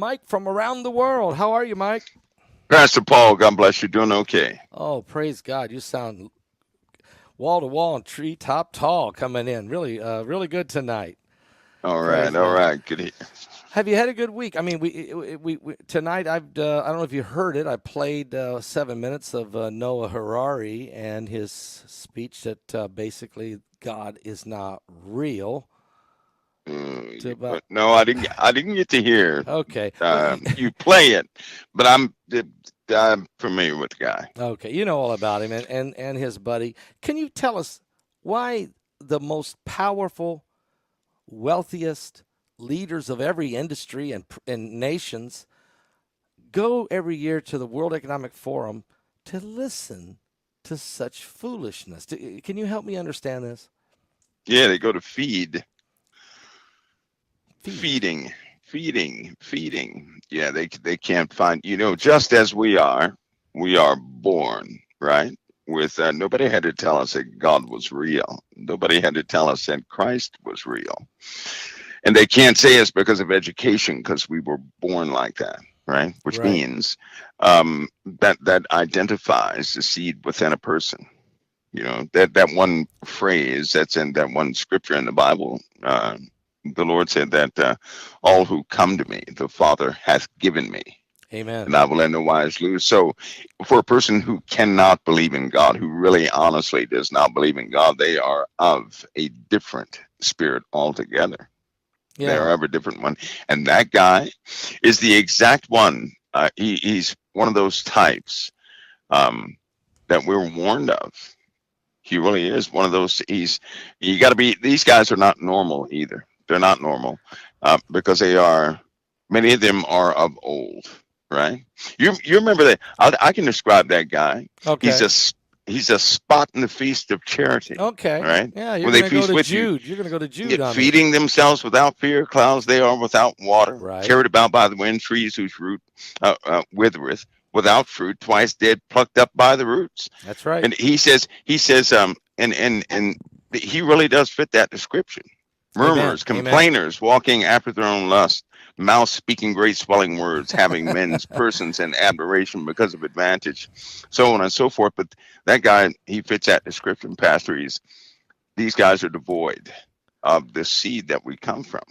Mike from around the world. How are you, Mike? Pastor Paul, God bless you. Doing okay. Oh, praise God. You sound wall to wall and treetop tall coming in. Really good tonight. All Praise right. All God. right. Good. Have you had a good week? I mean, we tonight. I don't know if you heard it. I played 7 minutes of Noah Harari and his speech that basically God is not real. But no, I didn't get to hear. Okay. Well, You play it, but I'm familiar with the guy. okay, you know all about him and his buddy. Can you tell us why the most powerful, wealthiest leaders of every industry and nations go every year to the World Economic Forum to listen to such foolishness? Can you help me understand this? Yeah, they go to feeding. Yeah, they can't find. Just as we are born, right? With nobody had to tell us that God was real. Nobody had to tell us that Christ was real. And they can't say it's because of education, because we were born like that, right? Which Right. means that identifies the seed within a person. That one phrase that's in that one scripture in the Bible. The Lord said that all who come to me, the Father hath given me, Amen. and I will let no wise lose. So, for a person who cannot believe in God, who really honestly does not believe in God, they are of a different spirit altogether. They are Yeah. of a different one. And that guy is the exact one. He's one of those types that we're warned of. He really is one of those. You got to be, these guys are not normal either. They're not normal because many of them are of old, right? You remember that? I can describe that guy. Okay. He's a spot in the feast of charity. Okay. Right? Yeah, you're When they going to go feast to with you, Jude. You're going to go to Jude yet on me. feeding themselves without fear, clouds they are without water, Right. carried about by the wind, trees whose root withereth, without fruit, twice dead, plucked up by the roots. That's right. And he says, and he really does fit that description. Murmurers, Amen. complainers, walking after their own lust, mouth speaking great swelling words, having men's persons in admiration because of advantage, so on and so forth. But that guy, he fits that description, Pastor. These guys are devoid of the seed that we come from.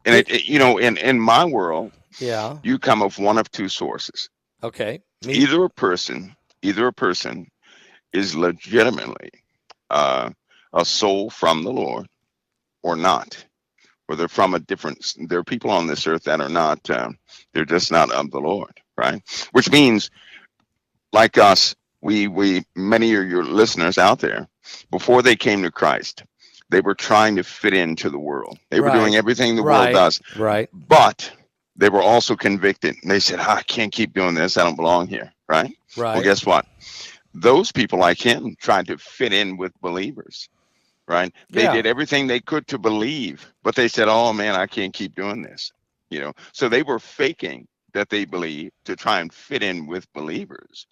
And in my world, Yeah. you come of one of two sources. Okay. Either a person is legitimately a soul from the Lord, or not. Or they're from there are people on this earth that are not, they're just not of the Lord, right? Which means, like us, many of your listeners out there, before they came to Christ, they were trying to fit into the world. They were doing everything the world does. Right. But they were also convicted. They said, I can't keep doing this. I don't belong here, right? Right. Well, guess what? Those people like him tried to fit in with believers, right? They did everything they could to believe, but they said, oh man, I can't keep doing this. So they were faking that they believed to try and fit in with believers.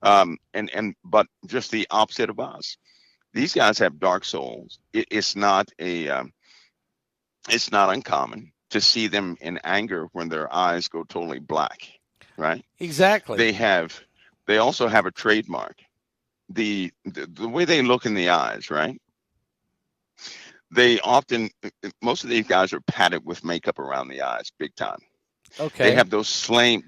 But just the opposite of us. These guys have dark souls. It's not uncommon to see them in anger when their eyes go totally black, right? Exactly. They also have a trademark. The way they look in the eyes, right? Most of these guys are padded with makeup around the eyes, big time. Okay. They have those same.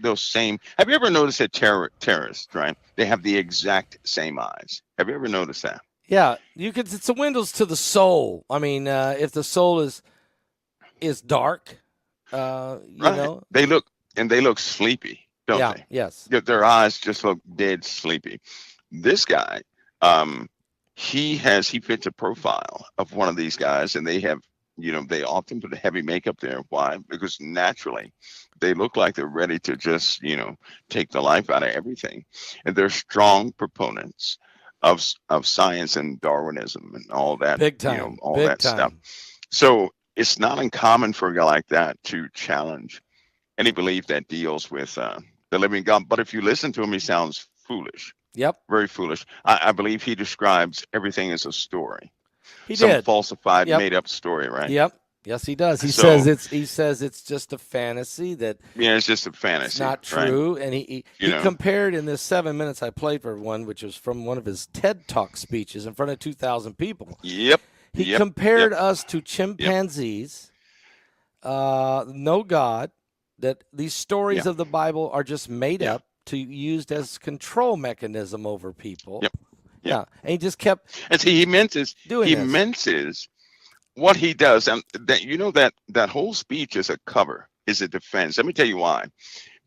Have you ever noticed that terrorists, right? They have the exact same eyes. Have you ever noticed that? Yeah, it's the windows to the soul. I mean, if the soul is dark, right. They look sleepy, don't they? Yes. Their eyes just look dead sleepy. This guy, he fits a profile of one of these guys, and they often put heavy makeup there. Why? Because naturally they look like they're ready to just, take the life out of everything. And they're strong proponents of science and Darwinism and all that, big time, all big that time. stuff. So it's not uncommon for a guy like that to challenge any belief that deals with the living God. But if you listen to him, he sounds foolish. Yep. Very foolish. I believe he describes everything as a story. He Some did. falsified, made up story, right? Yep. Yes, he does. So He says it's just a fantasy, that yeah, it's just a it's fantasy, not right? true. And he compared in this 7 minutes I played for one, which was from one of his TED Talk speeches in front of 2,000 people. Yep. He Yep. compared Yep. us to Yep. chimpanzees, no God, that these stories Yeah. of the Bible are just made Yeah. up to used as control mechanism over people. Yep. Yep. Yeah, and he just kept And see, doing he this. minces what he does, and that whole speech is a cover, is a defense. Let me tell you why.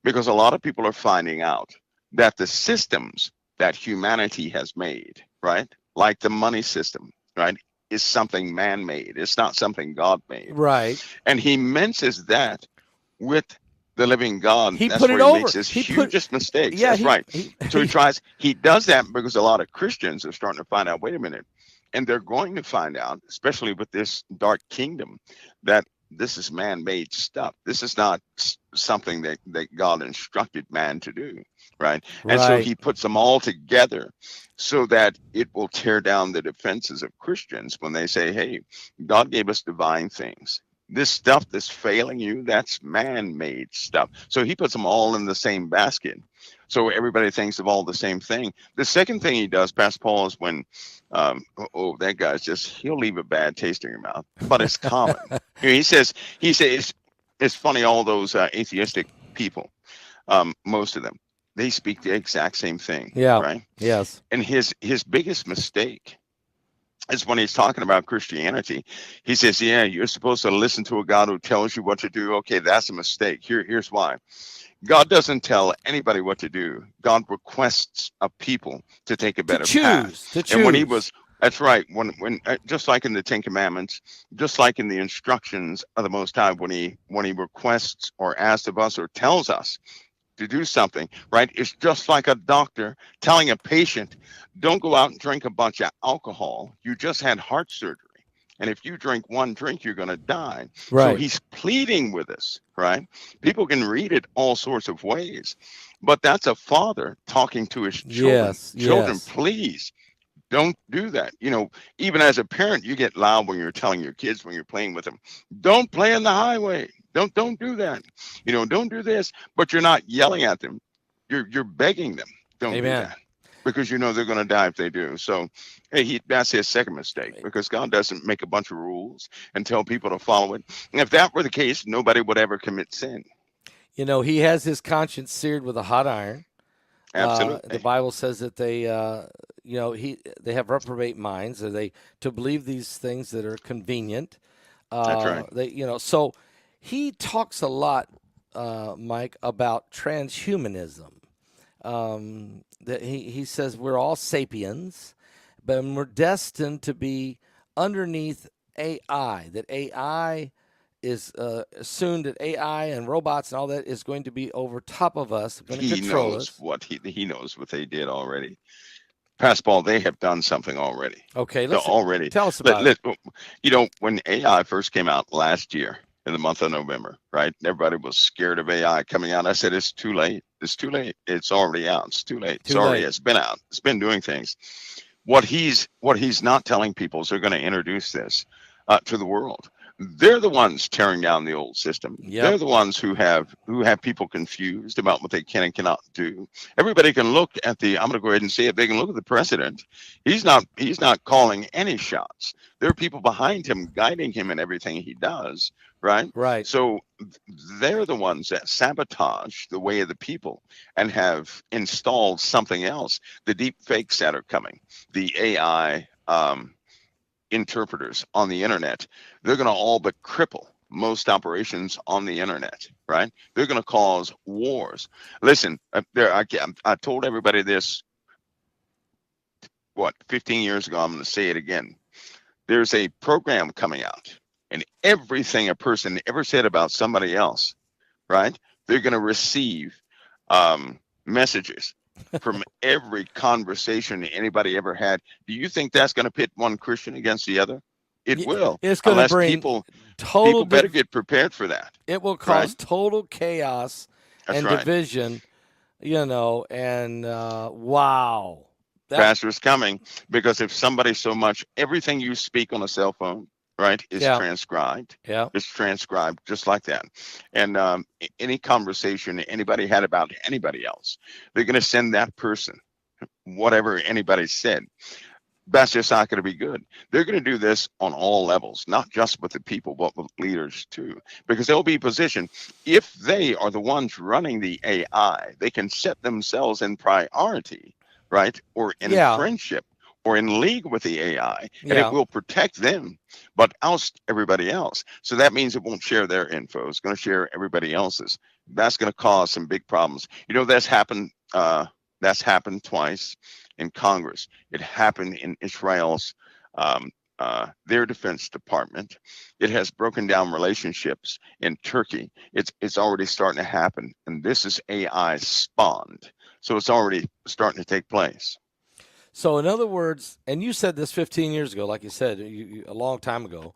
Because a lot of people are finding out that the systems that humanity has made, right, like the money system, right, is something man-made. It's not something God made. Right. And he minces that with the living God. He That's put it where he makes over. his He put hugest mistakes. yeah, That's right. So he does that because a lot of Christians are starting to find out, wait a minute, and they're going to find out, especially with this dark kingdom, that this is man-made stuff. This is not something that God instructed man to do, right? And so right. he puts them all together so that it will tear down the defenses of Christians when they say, hey, God gave us divine things. This stuff that's failing you, that's man-made stuff. So he puts them all in the same basket. So everybody thinks of all the same thing. The second thing he does, Pastor Paul, is when, that guy's he'll leave a bad taste in your mouth, but it's common. He says, it's funny, all those atheistic people, most of them, they speak the exact same thing, Yeah. right? Yes. And his biggest mistake is when he's talking about Christianity. He says, yeah, you're supposed to listen to a God who tells you what to do. Okay, that's a mistake. Here's why. God doesn't tell anybody what to do. God requests of people to take a better path. And when he was, that's right, when just like in the Ten Commandments, just like in the instructions of the Most High, when he requests or asks of us or tells us to do something, right? It's just like a doctor telling a patient, don't go out and drink a bunch of alcohol. You just had heart surgery. And if you drink one drink, you're going to die. Right. So he's pleading with us, right? People can read it all sorts of ways, but that's a father talking to his children. Yes. Children, Yes. please don't do that. Even as a parent, you get loud when you're telling your kids, when you're playing with them, don't play on the highway. Don't do that. Don't do this. But you're not yelling at them. You're begging them. Don't Amen. do that. Because they're going to die if they do. So, hey, that's his second mistake, because God doesn't make a bunch of rules and tell people to follow it. And if that were the case, nobody would ever commit sin. He has his conscience seared with a hot iron. Absolutely. The Bible says that they have reprobate minds, or they to believe these things that are convenient. That's right. So he talks a lot, Mike, about transhumanism. That he says we're all sapiens, but we're destined to be underneath AI. That AI is soon, that AI and robots and all that is going to be over top of us, going to control us. He knows what they did already. Pastor Paul, they have done something already. Okay, already tell us about it. When AI first came out last year in the month of November, right? Everybody was scared of AI coming out. I said, it's too late. It's too late. It's already out. It's too late. It's been out. It's been doing things. What he's not telling people is they're going to introduce this to the world. They're the ones tearing down the old system. Yep. They're the ones who have people confused about what they can and cannot do. Everybody can look at I'm going to go ahead and say it. They can look at the president. He's not calling any shots. There are people behind him guiding him in everything he does. Right. Right. So they're the ones that sabotage the way of the people and have installed something else. The deep fakes that are coming, the AI interpreters on the internet, they're going to all but cripple most operations on the internet, right? They're going to cause wars. Listen, I told everybody this, 15 years ago. I'm going to say it again. There's a program coming out, and everything a person ever said about somebody else, right? They're going to receive messages from every conversation anybody ever had. Do you think that's going to pit one Christian against the other? It will. It's going to bring people better get prepared for that. It will cause total chaos and division, and wow. Pastor is coming, because if somebody everything you speak on a cell phone, right, is Yeah. transcribed. Yeah. It's transcribed just like that. And any conversation anybody had about anybody else, they're going to send that person whatever anybody said. That's just not going to be good. They're going to do this on all levels, not just with the people, but with leaders too, because they'll be positioned. If they are the ones running the AI, they can set themselves in priority, right? Or in Yeah. friendship or in league with the AI, and it Yeah. will protect them, but oust everybody else. So that means it won't share their info. It's going to share everybody else's. That's going to cause some big problems. You know, that's happened. That's happened twice in Congress. It happened in Israel's their defense department. It has broken down relationships in Turkey. It's already starting to happen, and this is AI spawned, so it's already starting to take place. So, in other words, and you said this 15 years ago, like you said, a long time ago,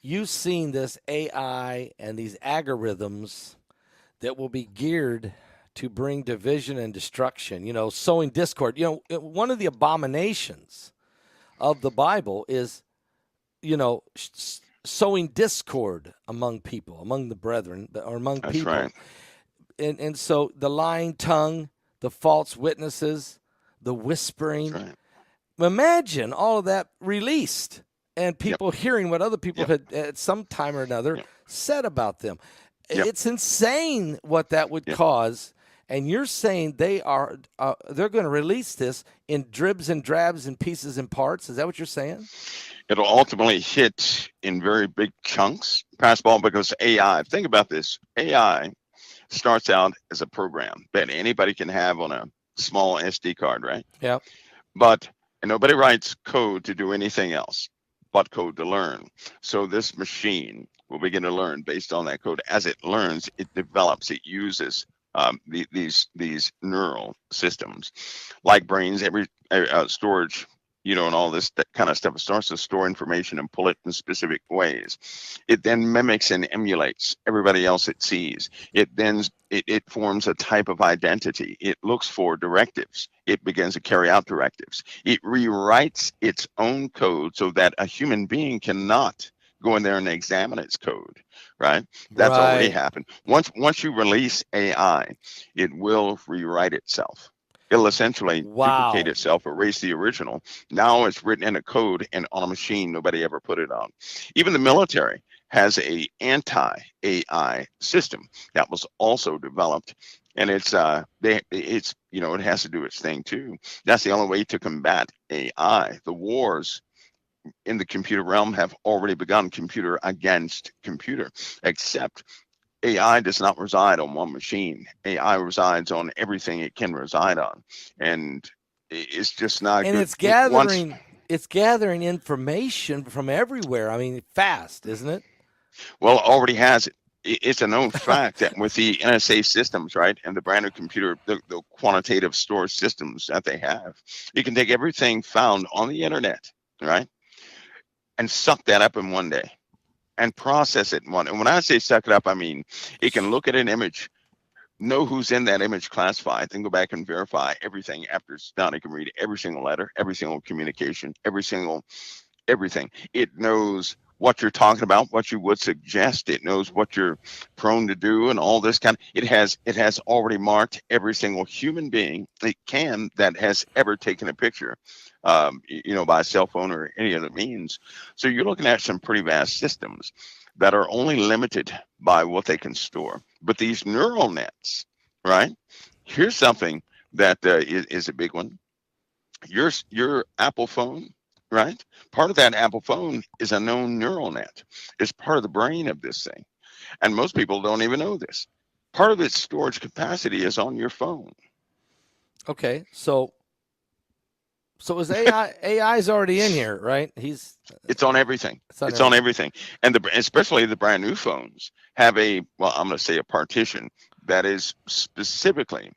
you've seen this AI and these algorithms that will be geared to bring division and destruction, sowing discord. One of the abominations of the Bible is, sowing discord among people, among the brethren, or among That's people. right. And so the lying tongue, the false witnesses, the That's whispering. right. Imagine all of that released and Yep. people hearing what other people Yep. had at some time or another Yep. said about them. Yep. It's insane what that would Yep. cause. And you're saying they're going to release this in dribs and drabs and pieces and parts. Is that what you're saying? It'll ultimately hit in very big chunks, pass ball, because AI. Think about this. AI starts out as a program that anybody can have on a small SD card, right? Yeah. But and nobody writes code to do anything else but code to learn. So this machine will begin to learn based on that code. As it learns, it develops, it uses these neural systems like brains, every storage, and all this that kind of stuff. It starts to store information and pull it in specific ways. It then mimics and emulates everybody else it sees. It forms a type of identity. It looks for directives. It begins to carry out directives. It rewrites its own code so that a human being cannot go in there and examine its code, right? That's already Right. happened. Once you release AI, it will rewrite itself. It'll essentially duplicate Wow. itself, erase the original. Now it's written in a code and on a machine nobody ever put it on. Even the military has a anti-AI system that was also developed, and it has to do its thing too. That's the only way to combat AI. The wars in the computer realm have already begun, computer against computer, except AI does not reside on one machine. AI resides on everything it can reside on, and it's just not And good. it's gathering information from everywhere. I mean, fast, isn't it? Well, it already has it. It's a known fact that with the NSA systems, right, and the brand new computer, the quantitative storage systems that they have, you can take everything found on the internet, right, and suck that up in one day and process it in one. And when I say suck it up, I mean it can look at an image, know who's in that image, classify it, then go back and verify everything after it's done. It can read every single letter, every single communication, everything. It knows what you're talking about, what you would suggest. It knows what you're prone to do, and all this kind of. It has already marked every single human being that has ever taken a picture, by a cell phone or any other means. So you're looking at some pretty vast systems that are only limited by what they can store. But these neural nets, right? Here's something that is a big one. Your Apple phone, right? Part of that Apple phone is a known neural net. It's part of the brain of this thing. And most people don't even know this. Part of its storage capacity is on your phone. Okay. So is AI? AI is already in here, right? It's on everything. It's on It's on everything. everything. And especially the brand new phones have I'm going to say a partition that is specifically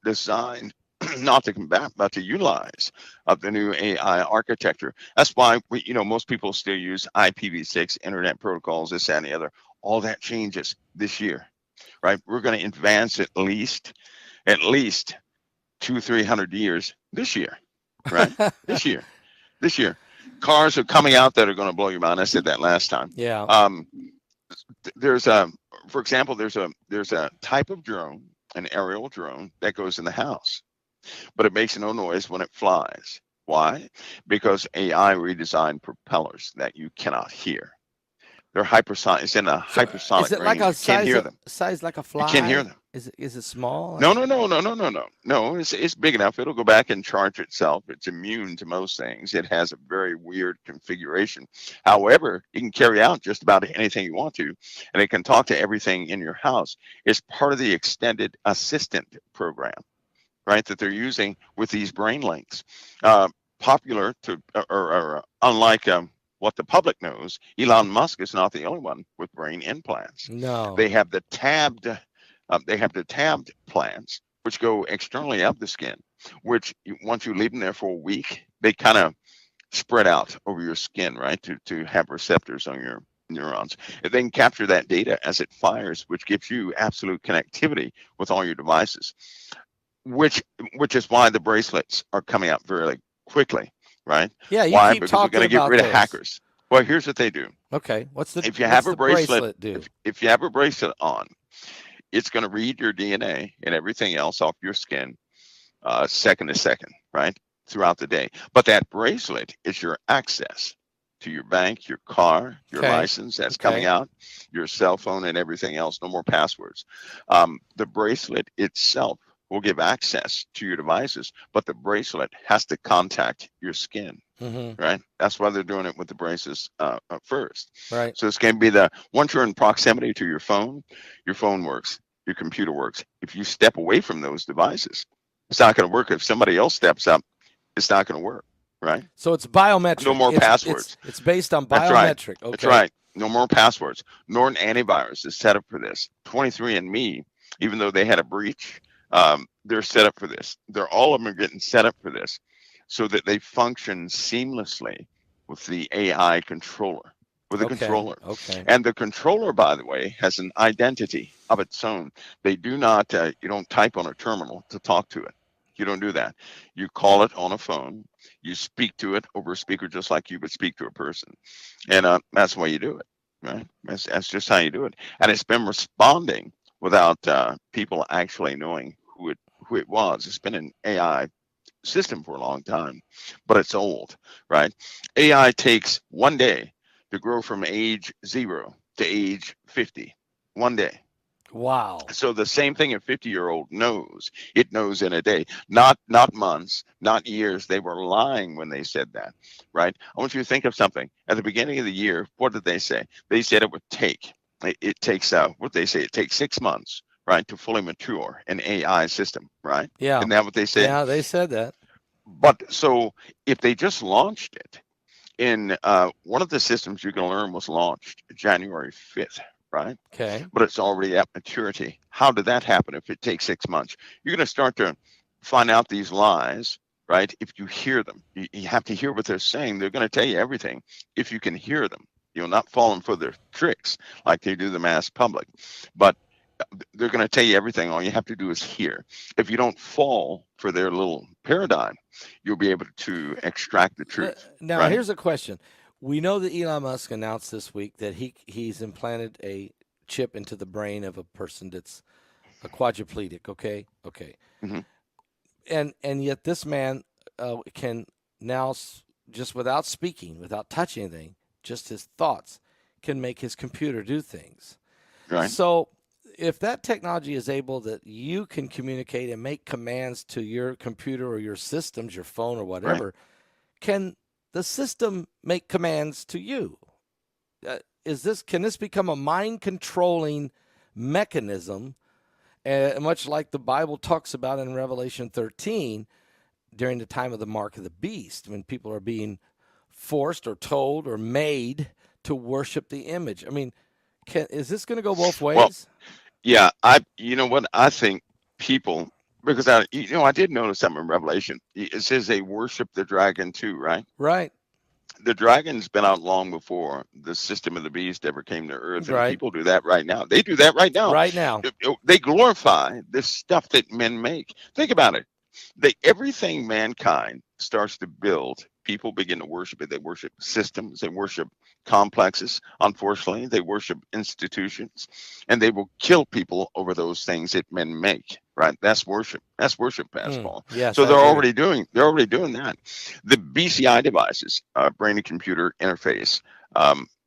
designed not to combat, but to utilize the new AI architecture. That's why most people still use IPv6 internet protocols, this, that, and the other. All that changes this year, right? We're going to advance at least 200-300 years this year, right? This year. Cars are coming out that are going to blow your mind. I said that last time. Yeah. There's for example, there's a type of drone, an aerial drone that goes in the house, but it makes no noise when it flies. Why? Because AI redesigned propellers that you cannot hear. They're hypersonic. It's in a So is hypersonic it like range. a You can't hear them. size like a You can't hear fly? them. Is it small? No, no, no, no, no, no, no, no. It's big enough. It'll go back and charge itself. It's immune to most things. It has a very weird configuration. However, you can carry out just about anything you want to, and it can talk to everything in your house. It's part of the extended assistant program, right? That they're using with these brain links. Popular to, or unlike what the public knows, Elon Musk is not the only one with brain implants. No. They have the tabbed plants, which go externally up the skin, which once you leave them there for a week, they kind of spread out over your skin, right? To have receptors on your neurons. And they can capture that data as it fires, which gives you absolute connectivity with all your devices, which is why the bracelets are coming out very quickly, right? Yeah, you Why? keep Because we're talking going to get about rid of those. hackers. Well, here's what they do. Okay, what's If you have a the bracelet do? If you have a bracelet on, it's going to read your DNA and everything else off your skin second to second, right? Throughout the day. But that bracelet is your access to your bank, your car, your Okay. license that's coming out, your cell phone and everything else. No more passwords. The bracelet itself will give access to your devices, but the bracelet has to contact your skin, right? That's why they're doing it with the braces first. Right. So it's going to be once you're in proximity to your phone works, your computer works. If you step away from those devices, it's not going to work. If somebody else steps up, it's not going to work, right? So it's biometric. No more passwords. It's based on That's biometric. right. Okay. That's right. No more passwords. Norton Antivirus is set up for this. 23andMe, even though they had a breach, they're set up for this. All of them are getting set up for this so that they function seamlessly with the AI controller, controller. Okay. And the controller, by the way, has an identity of its own. They do not, you don't type on a terminal to talk to it. You don't do that. You call it on a phone. You speak to it over a speaker just like you would speak to a person. And that's the way you do it, right? That's just how you do it. And it's been responding without people actually knowing who it was. It's been an AI system for a long time, but it's old, right? AI takes 1 day to grow from age 0 to age 50. 1 day. Wow. So the same thing a 50-year-old knows. It knows in a day, not months, not years. They were lying when they said that, right? I want you to think of something. At the beginning of the year, what did they say? They said it would take. It takes what they say. It takes 6 months, right, to fully mature an AI system, right? Yeah. Isn't that what they said? Yeah, they said that. But so if they just launched it in one of the systems you can learn was launched January 5th, right? Okay. But it's already at maturity. How did that happen if it takes 6 months? You're going to start to find out these lies, right? If you hear them, you have to hear what they're saying. They're going to tell you everything. If you can hear them, you'll not fall for their tricks like they do the mass public. But they're going to tell you everything. All you have to do is hear. If you don't fall for their little paradigm, you'll be able to extract the truth. Now, right? Here's a question. We know that Elon Musk announced this week that he's implanted a chip into the brain of a person that's a quadriplegic. Okay. Mm-hmm. And yet this man can now, just without speaking, without touching anything, just his thoughts can make his computer do things. Right. So if that technology is able that you can communicate and make commands to your computer or your systems, your phone or whatever, can the system make commands to you? Can this become a mind controlling mechanism, much like the Bible talks about in Revelation 13 during the time of the mark of the beast, when people are being forced or told or made to worship the image? I mean, is this going to go both ways? Well, yeah, you know what? I think people, because I did notice something in Revelation. It says they worship the dragon too, right? Right. The dragon's been out long before the system of the beast ever came to earth. And people do that right now. They do that right now. Right now. They glorify this stuff that men make. Think about it. Everything mankind starts to build, people begin to worship it. They worship systems, they worship complexes. Unfortunately, they worship institutions, and they will kill people over those things that men make. Right? That's worship. That's worship, Pastor Paul. Yes, So I agree. they're already doing that. The BCI devices, brain and computer interface,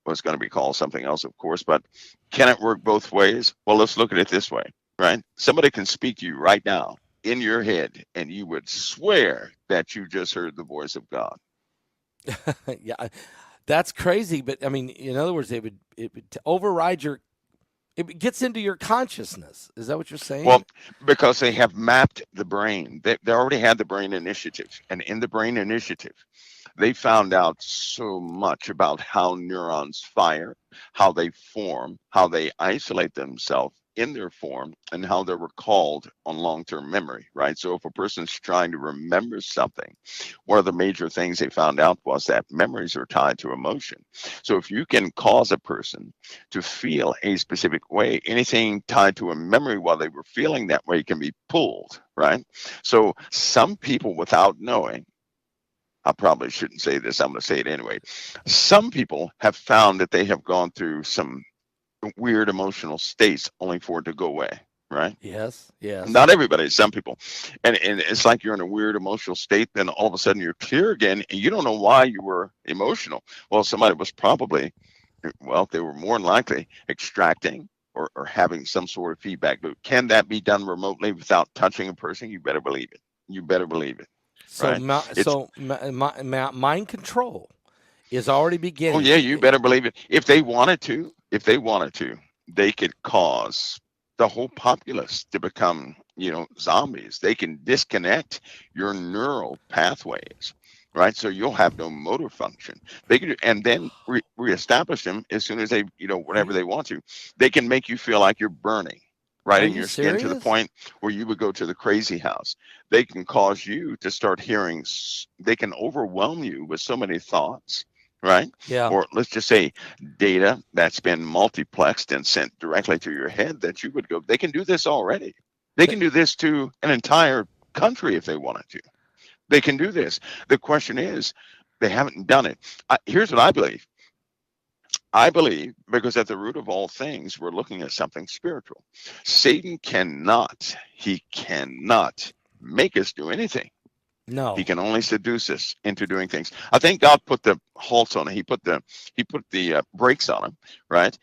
was going to be called something else, of course, but can it work both ways? Well, let's look at it this way, right? Somebody can speak to you right now in your head, and you would swear that you just heard the voice of God. Yeah, that's crazy. But I mean, in other words, it would override your. It gets into your consciousness. Is that what you're saying? Well, because they have mapped the brain. They already had the brain initiative. And in the brain initiative, they found out so much about how neurons fire, how they form, how they isolate themselves in their form, and how they're recalled on long-term memory, right? So if a person's trying to remember something, one of the major things they found out was that memories are tied to emotion. So if you can cause a person to feel a specific way, anything tied to a memory while they were feeling that way can be pulled, right? So some people, without knowing, I probably shouldn't say this, I'm going to say it anyway. Some people have found that they have gone through some weird emotional states only for it to go away, right? Yes, yes. Not everybody, some people. And it's like you're in a weird emotional state, then all of a sudden you're clear again, and you don't know why you were emotional. Well, somebody was probably, well, they were more than likely extracting or having some sort of feedback. But can that be done remotely without touching a person? You better believe it. You better believe it. So, Right? Mind control is already Oh beginning. yeah, you better believe it. If they wanted to, they could cause the whole populace to become, zombies. They can disconnect your neural pathways, right? So you'll have no motor function. They can, and then reestablish them as soon as they, whenever they want to. They can make you feel like you're burning right Are in you your skin to the serious? point where you would go to the crazy house. They can cause you to start hearing, they can overwhelm you with so many thoughts, right? Yeah. Or let's just say data that's been multiplexed and sent directly to your head that you would go, they can do this already. They can do this to an entire country if they wanted to. They can do this. The question is, they haven't done it. Here's what I believe. I believe because at the root of all things, we're looking at something spiritual. Satan cannot make us do anything. No. He can only seduce us into doing things. I think God put the halts on it. He put the brakes on him, right?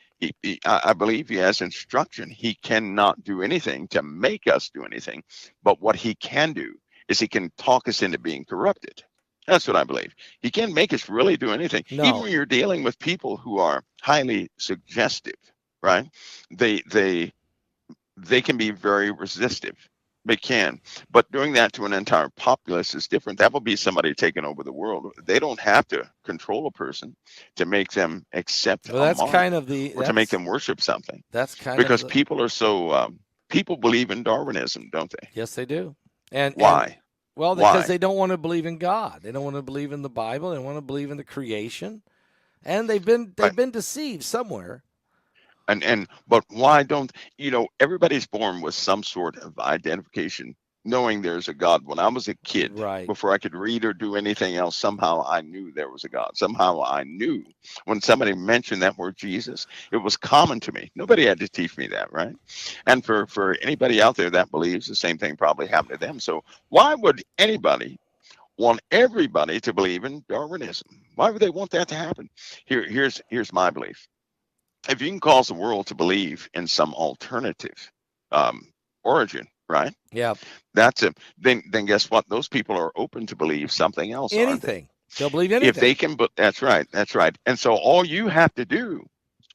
I believe he has instruction. He cannot do anything to make us do anything. But what he can do is he can talk us into being corrupted. That's what I believe. He can't make us really do anything. No. Even when you're dealing with people who are highly suggestive, right? They can be very resistive. They can. But doing that to an entire populace is different. That will be somebody taking over the world. They don't have to control a person to make them accept Well, a that's mark kind of the or to make them worship something. That's kind Because of people are so people believe in Darwinism, don't they? yes, they do. And Why? Well, Why? because they don't want to believe in God. They don't want to believe in the Bible. They want to believe in the creation, and they've been deceived somewhere. But why don't everybody's born with some sort of identification, knowing there's a God. When I was a kid, Right. before I could read or do anything else, somehow I knew there was a God. Somehow I knew when somebody mentioned that word Jesus, it was common to me. Nobody had to teach me that, right? And for anybody out there that believes, the same thing probably happened to them. So why would anybody want everybody to believe in Darwinism? Why would they want that to happen? Here's my belief. If you can cause the world to believe in some alternative origin, right? Yeah. That's it. Then guess what? Those people are open to believe something else. Anything. They'll believe anything. If they can, but that's right. That's right. And so all you have to do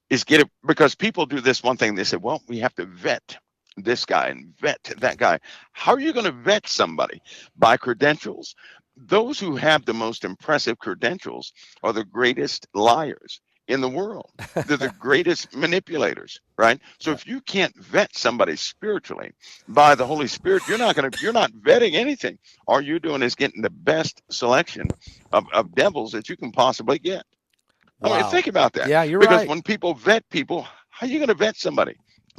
is get it, because people do this one thing. They say, well, we have to vet this guy and vet that guy. How are you going to vet somebody? By credentials. Those who have the most impressive credentials are the greatest liars in the world. They're the greatest manipulators, right? So if you can't vet somebody spiritually by the Holy Spirit, you're not vetting anything. All you're doing is getting the best selection of devils that you can possibly get. Wow. I mean, think about that. Yeah, you're because right. when people vet people, how are you going to vet somebody?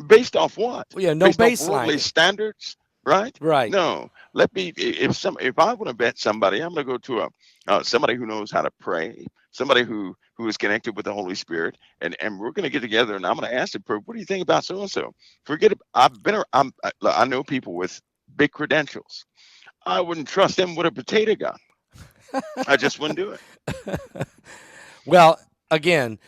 Based off what? Well, yeah, no Based off baseline. worldly standards, right? Right. No. Let me, if I want to vet somebody, I'm going to go to somebody who knows how to pray, somebody who is connected with the Holy Spirit, and we're going to get together, and I'm going to ask them, what do you think about so and so? Forget it. I know people with big credentials. I wouldn't trust them with a potato gun. I just wouldn't do it. Well, again,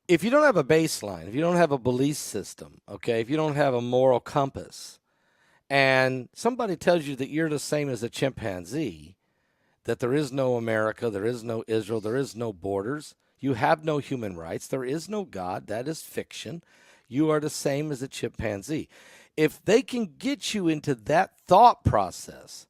if you don't have a baseline, if you don't have a belief system, okay, if you don't have a moral compass, and somebody tells you that you're the same as a chimpanzee, that there is no America, there is no Israel, there is no borders, you have no human rights, there is no God, that is fiction, you are the same as a chimpanzee. If they can get you into that thought process,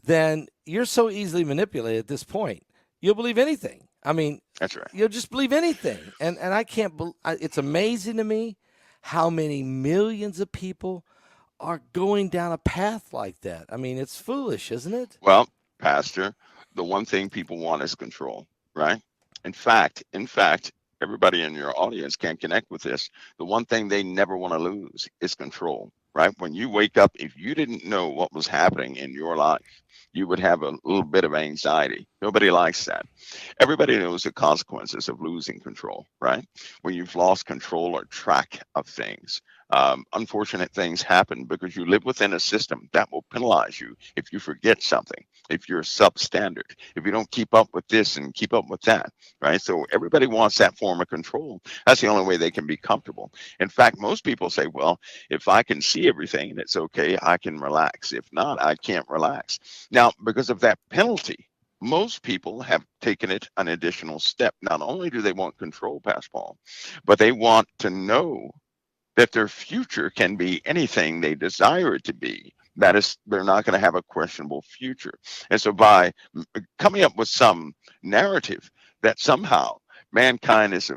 then you're so easily manipulated at this point. You'll believe anything. I mean, That's right. you'll just believe anything. And I can't believe, it's amazing to me how many millions of people are going down a path like that. I mean, it's foolish, isn't it? Well, Pastor, the one thing people want is control, right? In fact, everybody in your audience can connect with this. The one thing they never want to lose is control, right? When you wake up, if you didn't know what was happening in your life, you would have a little bit of anxiety. Nobody likes that. Everybody knows the consequences of losing control, right? When you've lost control or track of things, unfortunate things happen because you live within a system that will penalize you if you forget something, if you're substandard, if you don't keep up with this and keep up with that, right? So everybody wants that form of control. That's the only way they can be comfortable. In fact, most people say, well, if I can see everything and it's okay, I can relax. If not, I can't relax. Now, because of that penalty, most people have taken it an additional step. Not only do they want control, Pastor Paul, but they want to know that their future can be anything they desire it to be. That is, they're not going to have a questionable future. And so by coming up with some narrative that somehow mankind is,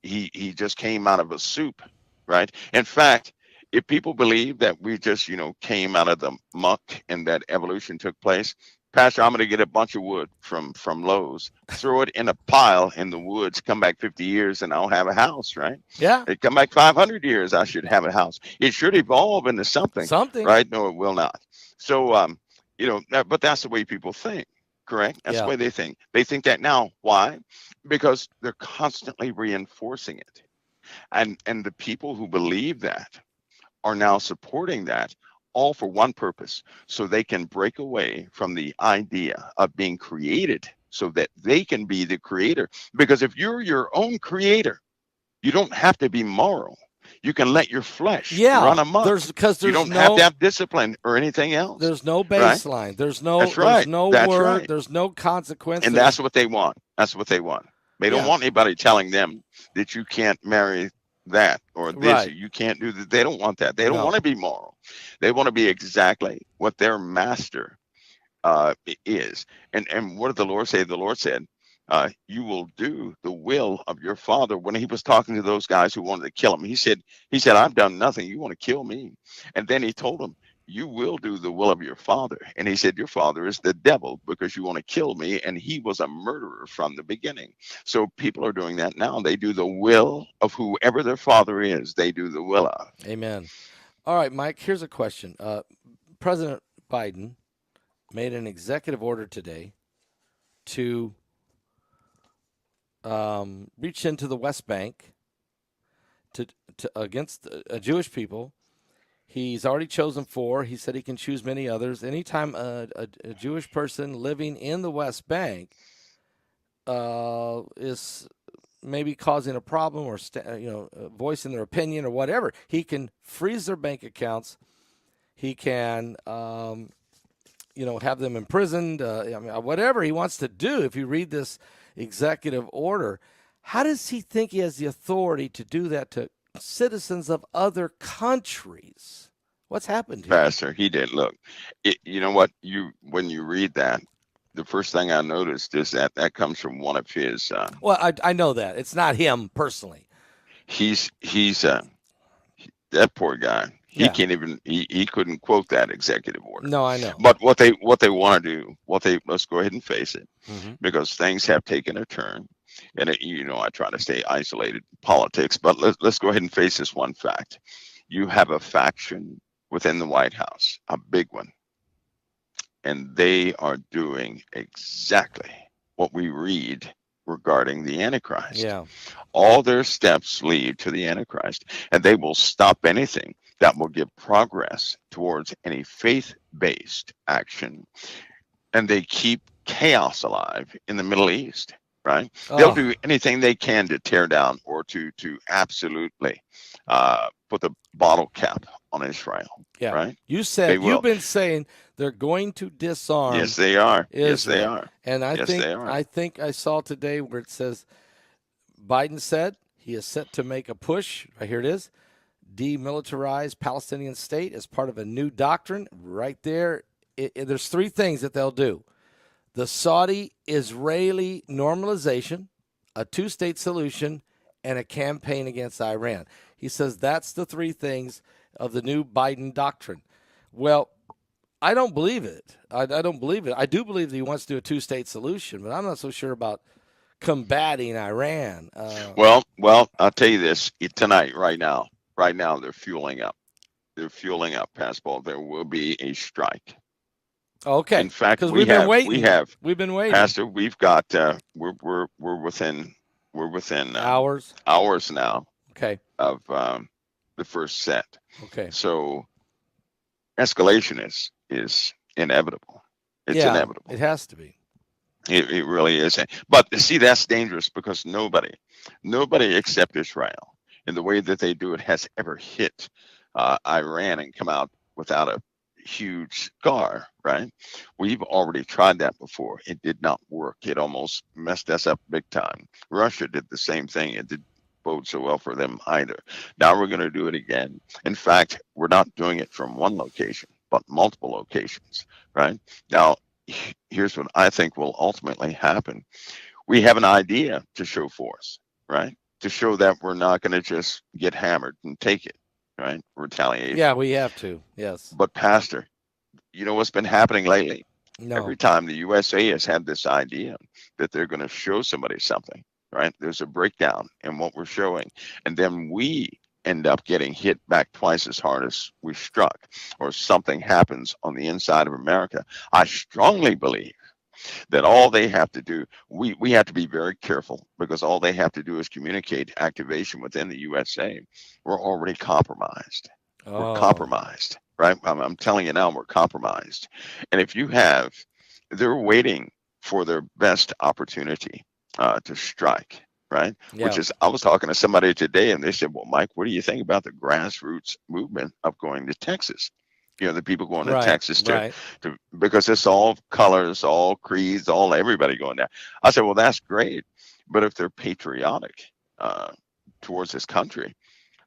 he just came out of a soup, right? In fact, if people believe that we just, came out of the muck and that evolution took place, Pastor, I'm going to get a bunch of wood from Lowe's, throw it in a pile in the woods, come back 50 years, and I'll have a house, right? Yeah. It come back 500 years, I should have a house. It should evolve into something, Something. right? No, it will not. So, but that's the way people think, correct? That's the way they think. They think that now. Why? Because they're constantly reinforcing it. And the people who believe that are now supporting that, all for one purpose, so they can break away from the idea of being created so that they can be the creator. Because if you're your own creator, you don't have to be moral. You can let your flesh run amok. You don't have to have discipline or anything else. There's no baseline. Right? There's no word. Right. There's no consequence. And that's what they want. That's what they want. They don't want anybody telling them that you can't marry that or this, right. You can't do that. They don't want that. They don't want to be moral. They want to be exactly what their master is. And what did the Lord say? The Lord said, you will do the will of your father. When he was talking to those guys who wanted to kill him, he said, I've done nothing. You want to kill me? And then he told them, you will do the will of your father. And he said, your father is the devil because you want to kill me. And he was a murderer from the beginning. So people are doing that now. They do the will of whoever their father is. They do the will of. Amen. All right, Mike, here's a question. President Biden made an executive order today to reach into the West Bank to against Jewish people. He's already chosen 4. He said he can choose many others. Anytime a Jewish person living in the West Bank is maybe causing a problem or voicing their opinion or whatever, he can freeze their bank accounts. He can have them imprisoned. Whatever he wants to do. If you read this executive order, how does he think he has the authority to do that to citizens of other countries? What's happened here? Pastor, he did. Look, you know what? When you read that, the first thing I noticed is that comes from one of his. Well, I know that it's not him personally. He's that poor guy. He can't even. He couldn't quote that executive order. No, I know. But what they want to do, let's go ahead and face it, because things have taken a turn. And I try to stay isolated in politics, but let's go ahead and face this one fact. You have a faction within the White House, a big one, and they are doing exactly what we read regarding the Antichrist. Yeah. All their steps lead to the Antichrist, and they will stop anything that will give progress towards any faith-based action. And they keep chaos alive in the Middle East, right? They'll Oh, do anything they can to tear down or to absolutely put the bottle cap on Israel, yeah. right? You They said you've will. been saying they're going to disarm Yes, they are. Yes, they Israel. are. And Yes, they are. I think I saw today where it says Biden said he is set to make a push. Right here it is. Demilitarize Palestinian state as part of a new doctrine. Right there. There's three things that they'll do: the Saudi-Israeli normalization, a two-state solution, and a campaign against Iran. He says that's the three things of the new Biden doctrine. Well, I don't believe it. I don't believe it. I do believe that he wants to do a two-state solution, but I'm not so sure about combating Iran. Well, I'll tell you this tonight, right now, they're fueling up. They're fueling up, Pascal. There will be a strike. Okay, In fact, because we've been waiting. we have, We've been waiting. Pastor. We've got, we're within Hours. hours now Okay. of the first set. Okay. So escalation is inevitable. It's yeah, inevitable. It has to be. It really is. But see, that's dangerous because nobody except Israel, in the way that they do it, has ever hit Iran and come out without a huge scar, right? We've already tried that before. It did not work. It almost messed us up big time. Russia did the same thing. It did bode so well for them either. Now we're going to do it again. In fact, we're not doing it from one location, but multiple locations, right? Now, here's what I think will ultimately happen. We have an idea to show force, right? To show that we're not going to just get hammered and take it, right? Retaliation. Yeah, we have to. Yes. But Pastor, you know what's been happening lately? No. Every time the USA has had this idea that they're going to show somebody something, right? There's a breakdown in what we're showing. And then we end up getting hit back twice as hard as we struck, or something happens on the inside of America. I strongly believe that all they have to do, we have to be very careful, because all they have to do is communicate activation within the USA. We're already compromised. Oh. We're compromised, right? I'm telling you now, we're compromised. And if you have, they're waiting for their best opportunity to strike, right? Yeah. Which is, I was talking to somebody today and they said, well, Mike, what do you think about the grassroots movement of going to Texas? You know, the people going to Texas to because it's all colors, all creeds, all everybody going there. I said, well, that's great. But if they're patriotic towards this country,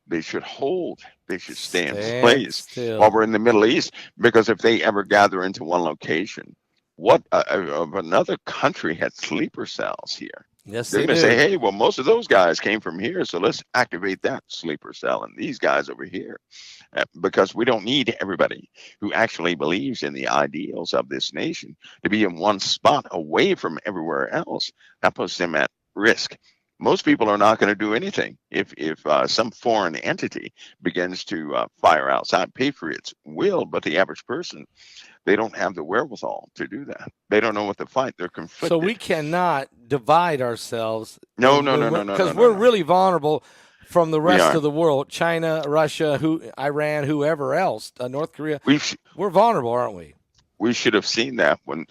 they should stay in place while we're in the Middle East. Because if they ever gather into one location, what of another country had sleeper cells here? Yes, they're going to say, hey, well, most of those guys came from here, so let's activate that sleeper cell and these guys over here. Because we don't need everybody who actually believes in the ideals of this nation to be in one spot away from everywhere else. That puts them at risk. Most people are not going to do anything if some foreign entity begins to fire outside. Patriots will, but the average person, they don't have the wherewithal to do that. They don't know what to fight. They're conflicted. So we cannot divide ourselves. No. Because we're really vulnerable from the rest of the world. China, Russia, Iran, whoever else, North Korea. We're vulnerable, aren't we? We should have seen that when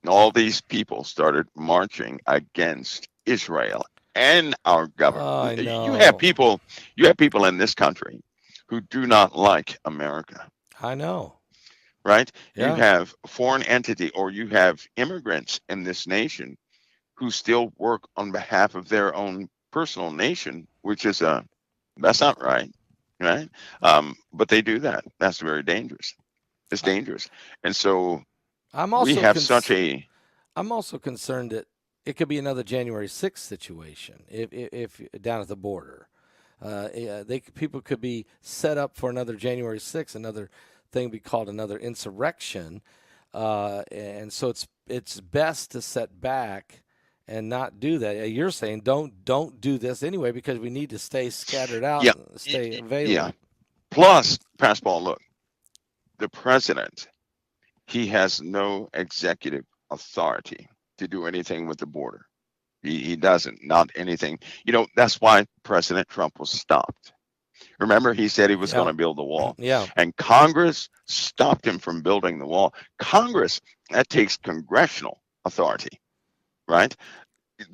all these people started marching against Israel and our government. You have people in this country who do not like America. I know. Right? Yeah. You have a foreign entity, or you have immigrants in this nation who still work on behalf of their own personal nation, which is that's not right. Right? But they do that. That's very dangerous. It's dangerous. And so I'm also concerned that it could be another January 6th situation if down at the border. People could be set up for another January 6th, another thing be called another insurrection, and so it's best to set back and not do that. You're saying don't do this anyway, because we need to stay scattered out, and stay available. Yeah. Plus, Pascal, look, the president, He has no executive authority to do anything with the border. He doesn't, not anything. That's why President Trump was stopped. Remember, he said he was going Yeah. to build the wall, Yeah. and Congress stopped him from building the wall. Congress, that takes congressional authority, right?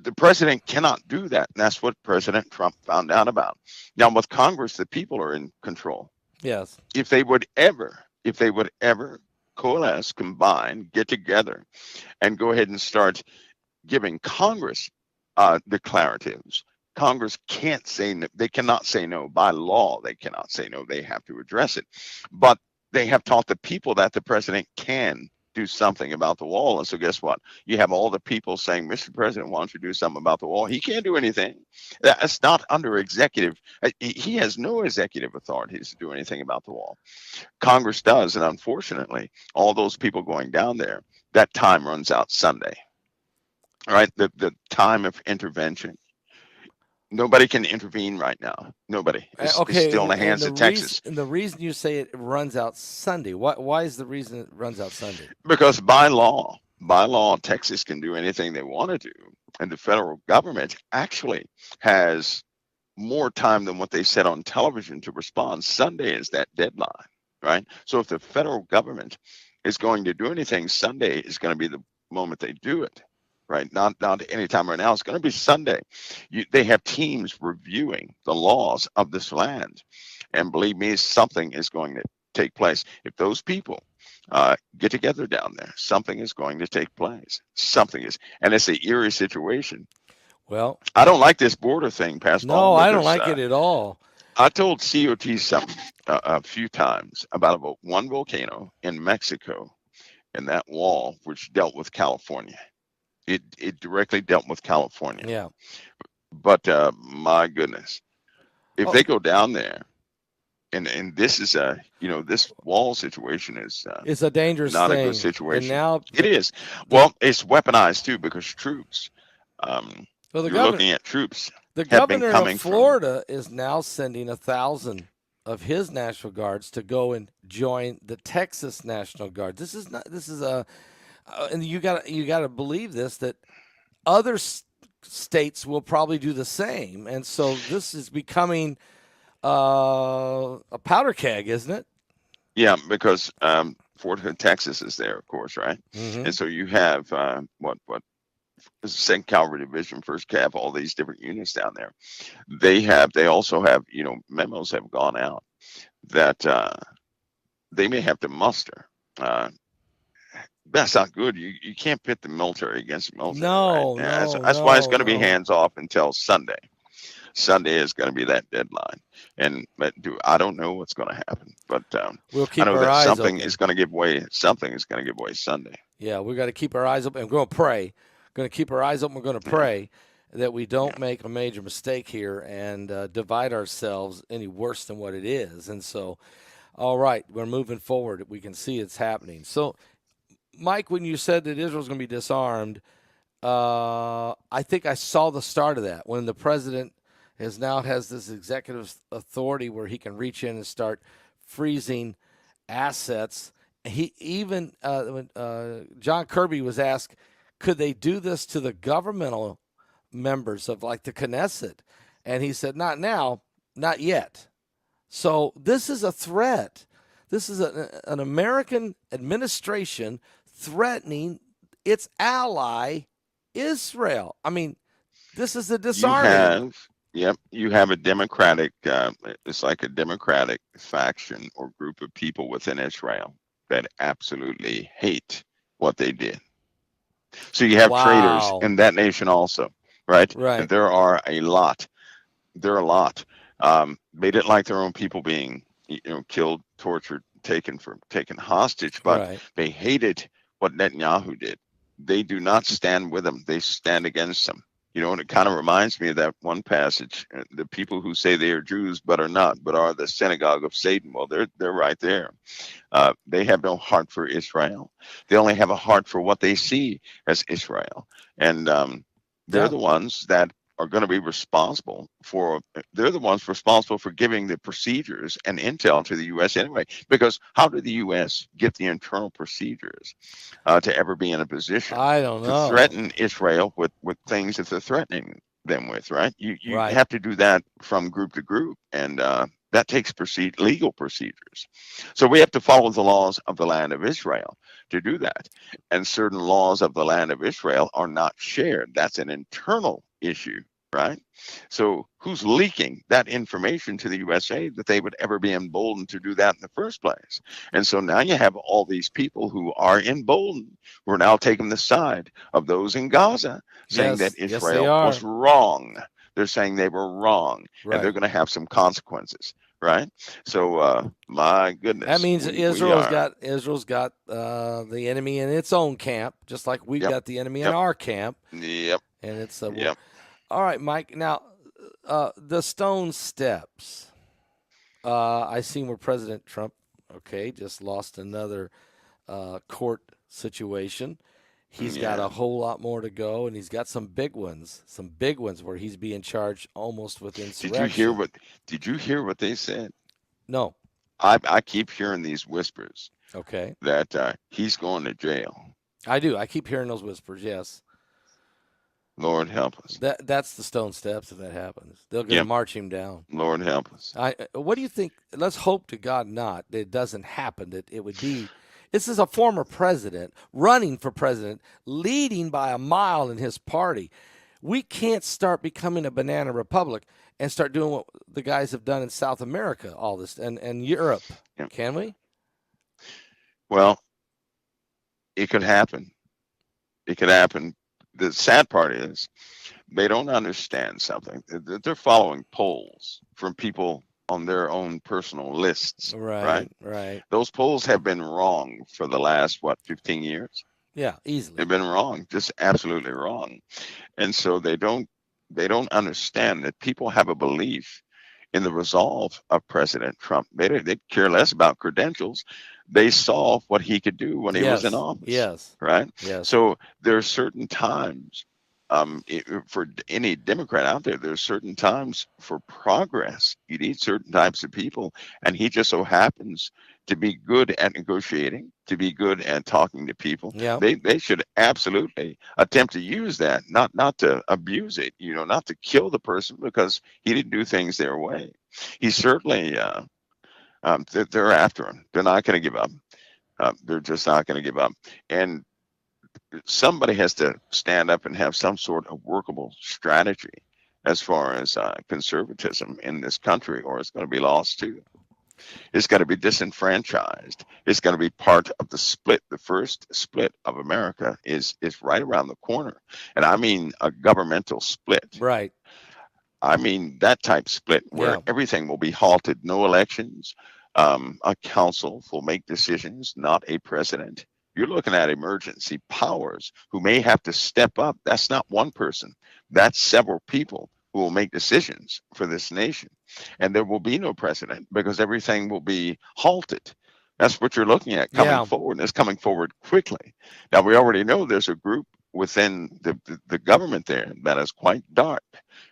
The president cannot do that. And that's what President Trump found out about. Now, with Congress, the people are in control. Yes. If they would ever coalesce, combine, get together, and go ahead and start giving Congress declaratives. Congress can't say no. They cannot say no. By law, they cannot say no. They have to address it. But they have taught the people that the president can do something about the wall. And so guess what? You have all the people saying, Mr. President, why don't you do something about the wall? He can't do anything. That's not under executive. He has no executive authorities to do anything about the wall. Congress does. And unfortunately, all those people going down there, that time runs out Sunday. All right. The time of intervention. Nobody can intervene right now. Nobody. It's still in the hands of Texas. And the reason you say it runs out Sunday, why is the reason it runs out Sunday? Because by law, Texas can do anything they want to do. And the federal government actually has more time than what they said on television to respond. Sunday is that deadline, right? So if the federal government is going to do anything, Sunday is going to be the moment they do it. Right, not any time right now. It's going to be Sunday. They have teams reviewing the laws of this land, and believe me, something is going to take place. If those people get together down there, something is going to take place. Something is, and it's an eerie situation. Well, I don't like this border thing, Pastor. No, I don't like it at all. I told CoT something a few times about one volcano in Mexico, and that wall which dealt with California. It directly dealt with California. Yeah. But my goodness, if they go down there, and this is this wall situation is it's a dangerous not thing. A good situation. And now it is. Well, it's weaponized too because troops. You're looking at troops. The governor of Florida is now sending 1,000 of his National Guards to go and join the Texas National Guard. This is and you got to believe this, that other states will probably do the same, and so this is becoming a powder keg, isn't it? Yeah, because Fort Hood, Texas, is there, of course, right? Mm-hmm. And so you have what Second Cavalry Division, First Cav, all these different units down there. They also have memos have gone out that they may have to muster. That's not good. You can't pit the military against the military. No, right? No. That's why it's going to be hands off until Sunday. Sunday is going to be that deadline. But I don't know what's going to happen. But we'll keep I know our that eyes something open. is going to give way. Something is going to give way Sunday. Yeah, we got to keep our eyes open. We're going to pray. Going to keep our eyes open. We're going to pray that we don't make a major mistake here and divide ourselves any worse than what it is. And so, all right, we're moving forward. We can see it's happening. So, Mike, when you said that Israel's going to be disarmed, I think I saw the start of that when the president has this executive authority where he can reach in and start freezing assets. He even when John Kirby was asked, could they do this to the governmental members of like the Knesset? And he said, not now, not yet. So this is a threat. This is an American administration threatening its ally, Israel. I mean, this is a disarming. You have a democratic, it's like a democratic faction or group of people within Israel that absolutely hate what they did. So you have traitors in that nation also, right? Right. And there are a lot. There are a lot. They didn't like their own people being, killed, tortured, taken hostage, but they hated what Netanyahu did. They do not stand with him. They stand against him. And it kind of reminds me of that one passage, the people who say they are Jews but are not, but are the synagogue of Satan. Well, they're right there. They have no heart for Israel. They only have a heart for what they see as Israel. And they're the ones that are going to be responsible for, they're the ones responsible for giving the procedures and intel to the U.S. anyway. Because how did the U.S. get the internal procedures to ever be in a position I don't to know. threaten Israel with things that they're threatening them with, right? You Right. have to do that from group to group, and that takes legal procedures. So we have to follow the laws of the land of Israel to do that. And certain laws of the land of Israel are not shared. That's an internal issue, right? So who's leaking that information to the USA that they would ever be emboldened to do that in the first place? And so now you have all these people who are emboldened, who are now taking the side of those in Gaza, saying that Yes, they Israel was are. wrong. They're saying they were wrong, and they're Right. going to have some consequences, right? So, my That goodness, means we are. Israel's got the enemy in its own camp, just like we've Yep, got the enemy in yep, our camp, yep, and it's yep. all right, Mike. Now, the stone steps. I seen where President Trump, okay, just lost another court situation. He's got Yeah. a whole lot more to go, and he's got some big ones where he's being charged almost with Did you hear insurrection. what? Did you hear what they said? No, I keep hearing these whispers okay, that he's going to jail. I do. I keep hearing those whispers. Yes, Lord help us. that's the stone steps. If that happens, they're going to Yep. march him down. Lord help us. What do you think? Let's hope to God not that it doesn't happen. That it would be. This is a former president running for president, leading by a mile in his party. We can't start becoming a banana republic and start doing what the guys have done in South America, all this, and Europe. Yep. Can we? Well, it could happen. It could happen. The sad part is they don't understand something. They're following polls from people on their own personal lists, right? Right, right. Those polls have been wrong for the last, what, 15 years? Yeah, easily. They've been wrong, just absolutely wrong. And so they don't understand that people have a belief in the resolve of President Trump. They care less about credentials. They saw what he could do when he was in Yes, office, yes, right? yes. So there are certain times, for any Democrat out there, there's certain times for progress. You need certain types of people, and he just so happens to be good at negotiating, to be good at talking to people. Yeah, They should absolutely attempt to use that, not to abuse it, not to kill the person because he didn't do things their way. He certainly, they're after him. They're not going to give up. They're just not going to give up. And somebody has to stand up and have some sort of workable strategy as far as conservatism in this country, or it's going to be lost too. It's going to be disenfranchised. It's going to be part of the split. The first split of America is right around the corner, and I mean a governmental split. right. I mean that type split where Yeah, everything will be halted, no elections. A council will make decisions, not a president. You're looking at emergency powers who may have to step up. That's not one person, that's several people who will make decisions for this nation. And there will be no president because everything will be halted. That's what you're looking at coming yeah. forward, and it's coming forward quickly. Now, we already know there's a group within the government there that is quite dark,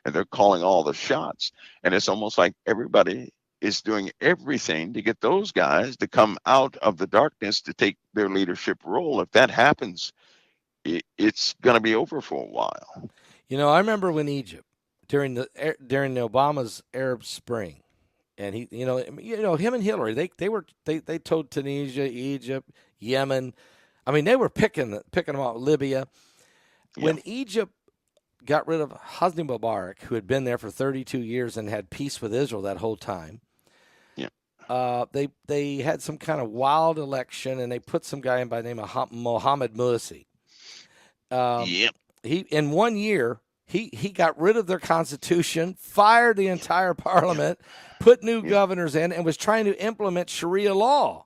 and they're calling all the shots. And it's almost like everybody is doing everything to get those guys to come out of the darkness to take their leadership role. If that happens, it's going to be over for a while. I remember when Egypt during the Obama's Arab Spring, and he, him and Hillary, they told Tunisia, Egypt, Yemen. I mean, they were picking them out. Libya. Yeah, When Egypt got rid of Hosni Mubarak, who had been there for 32 years and had peace with Israel that whole time, yeah, they had some kind of wild election, and they put some guy in by the name of Mohammed Morsi. yeah, He in 1 year he got rid of their constitution, fired the entire yeah, parliament, put new yeah, governors in, and was trying to implement Sharia law.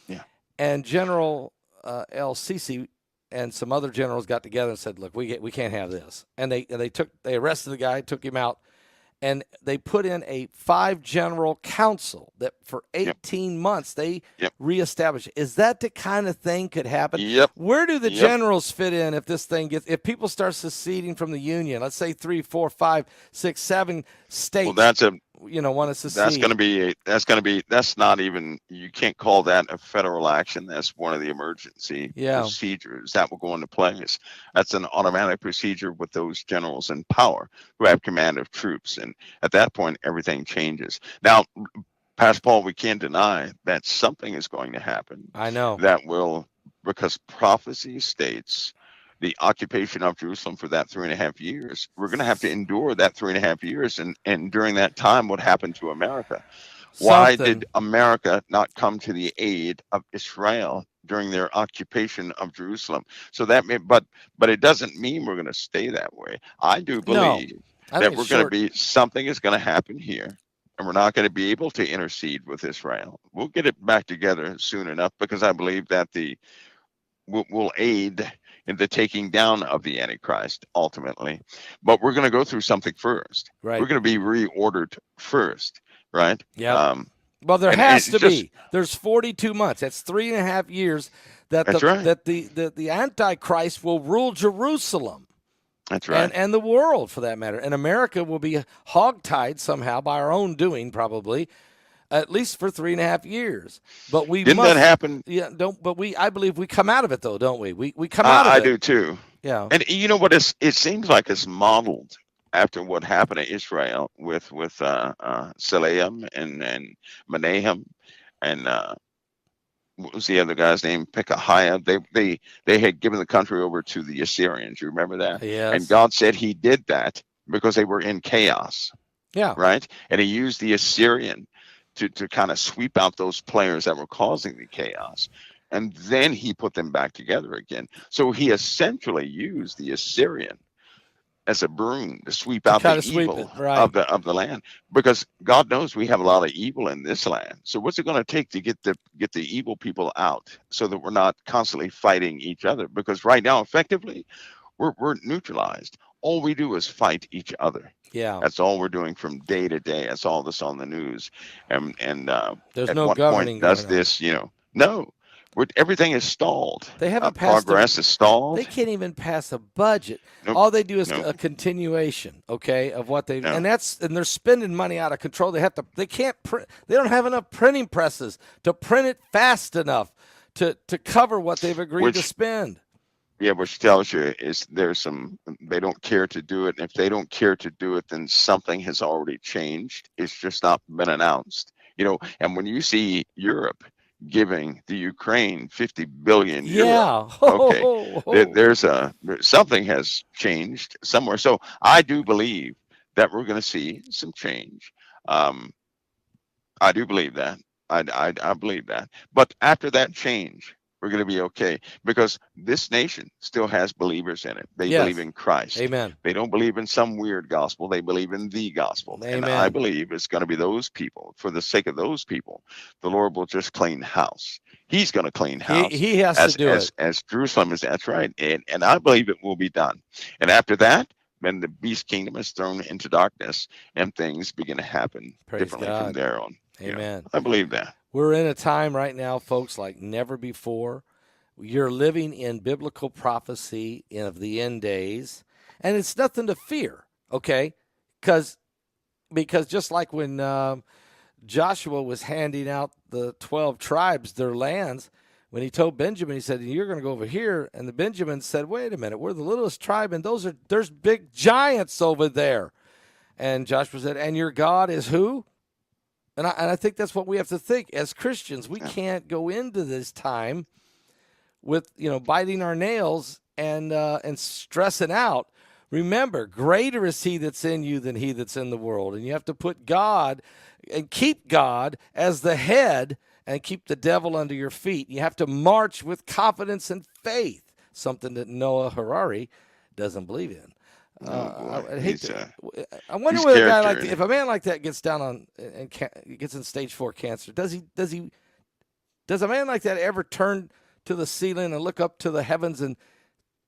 yeah, And General El Sisi and some other generals got together and said, "Look, we can't have this." And they arrested the guy, took him out, and they put in a 5-general council that for Yep. 18 months they Yep. reestablish. Is that the kind of thing could happen? Yep. Where do the Yep. generals fit in if this thing gets, if people start seceding from the union? Let's say 3, 4, 5, 6, 7 states. Well, that's a want to secede. That's not even, you can't call that a federal action. That's one of the emergency procedures that will go into place. That's an automatic procedure with those generals in power who have command of troops. And at that point, everything changes. Now, Pastor Paul, we can't deny that something is going to happen. I know. That will, because prophecy states the occupation of Jerusalem for that 3.5 years. We're going to have to endure that 3.5 years. And during that time, what happened to America? Why did America not come to the aid of Israel during their occupation of Jerusalem? So that may, but it doesn't mean we're going to stay that way. I do believe that we're going to be, something is going to happen here, and we're not going to be able to intercede with Israel. We'll get it back together soon enough, because I believe that we'll aid in the taking down of the Antichrist ultimately. But we're going to go through something first. Right. We're going to be reordered first, right? Yeah. Well, there has to be. There's 42 months. That's 3.5 years that the Antichrist will rule Jerusalem. That's right. And the world, for that matter. And America will be hogtied somehow by our own doing, probably, at least for 3.5 years. But we didn't that happen? Yeah, I believe we come out of it, though, don't we? We come out of it. I do too. Yeah. And you know what? It seems like it's modeled after what happened to Israel with Saleem and Menahem and what was the other guy's name? Pekahiah. They had given the country over to the Assyrians. You remember that? Yes. And God said He did that because they were in chaos. Yeah. Right. And He used the Assyrian to kind of sweep out those players that were causing the chaos. And then He put them back together again. So He essentially used the Assyrian as a broom to sweep out the evil of the land, because God knows we have a lot of evil in this land. So what's it going to take to get the evil people out, so that we're not constantly fighting each other? Because right now, effectively, we're neutralized. All we do is fight each other. Yeah, that's all we're doing from day to day. That's all that's on the news. And there's at no what governing. Point does this? No. Everything is stalled. They haven't passed progress is stalled. They can't even pass a budget. Nope. All they do is a continuation, of what they and they're spending money out of control. They can't print. They don't have enough printing presses to print it fast enough to cover what they've agreed to spend. Yeah, which tells you they don't care to do it. And if they don't care to do it, then something has already changed. It's just not been announced. And when you see Europe giving the Ukraine 50 billion euro. Okay. Something has changed somewhere. So I do believe that we're going to see some change. I do believe that. I believe that. But after that change, we're going to be okay, because this nation still has believers in it. They believe in Christ. Amen. They don't believe in some weird gospel. They believe in the gospel. Amen. And I believe it's going to be those people. For the sake of those people, the Lord will just clean house. He's going to clean house. He has to do it. As Jerusalem is, that's right. And I believe it will be done. And after that, then the beast kingdom is thrown into darkness, and things begin to happen differently from there on. Amen. I believe that. We're in a time right now, folks, like never before. You're living in biblical prophecy of the end days, and it's nothing to fear, okay? Because just like when Joshua was handing out the 12 tribes their lands, when he told Benjamin, he said, "You're going to go over here," and the Benjamins said, "Wait a minute, we're the littlest tribe, and there's big giants over there." And Joshua said, "And your God is who?" And I think that's what we have to think as Christians. We can't go into this time with biting our nails and stressing out. Remember, greater is He that's in you than he that's in the world, and you have to put God and keep God as the head and keep the devil under your feet. You have to march with confidence and faith, something that Noah Harari doesn't believe in. I wonder whether a guy if a man like that gets down on and gets in stage 4 cancer, does a man like that ever turn to the ceiling and look up to the heavens and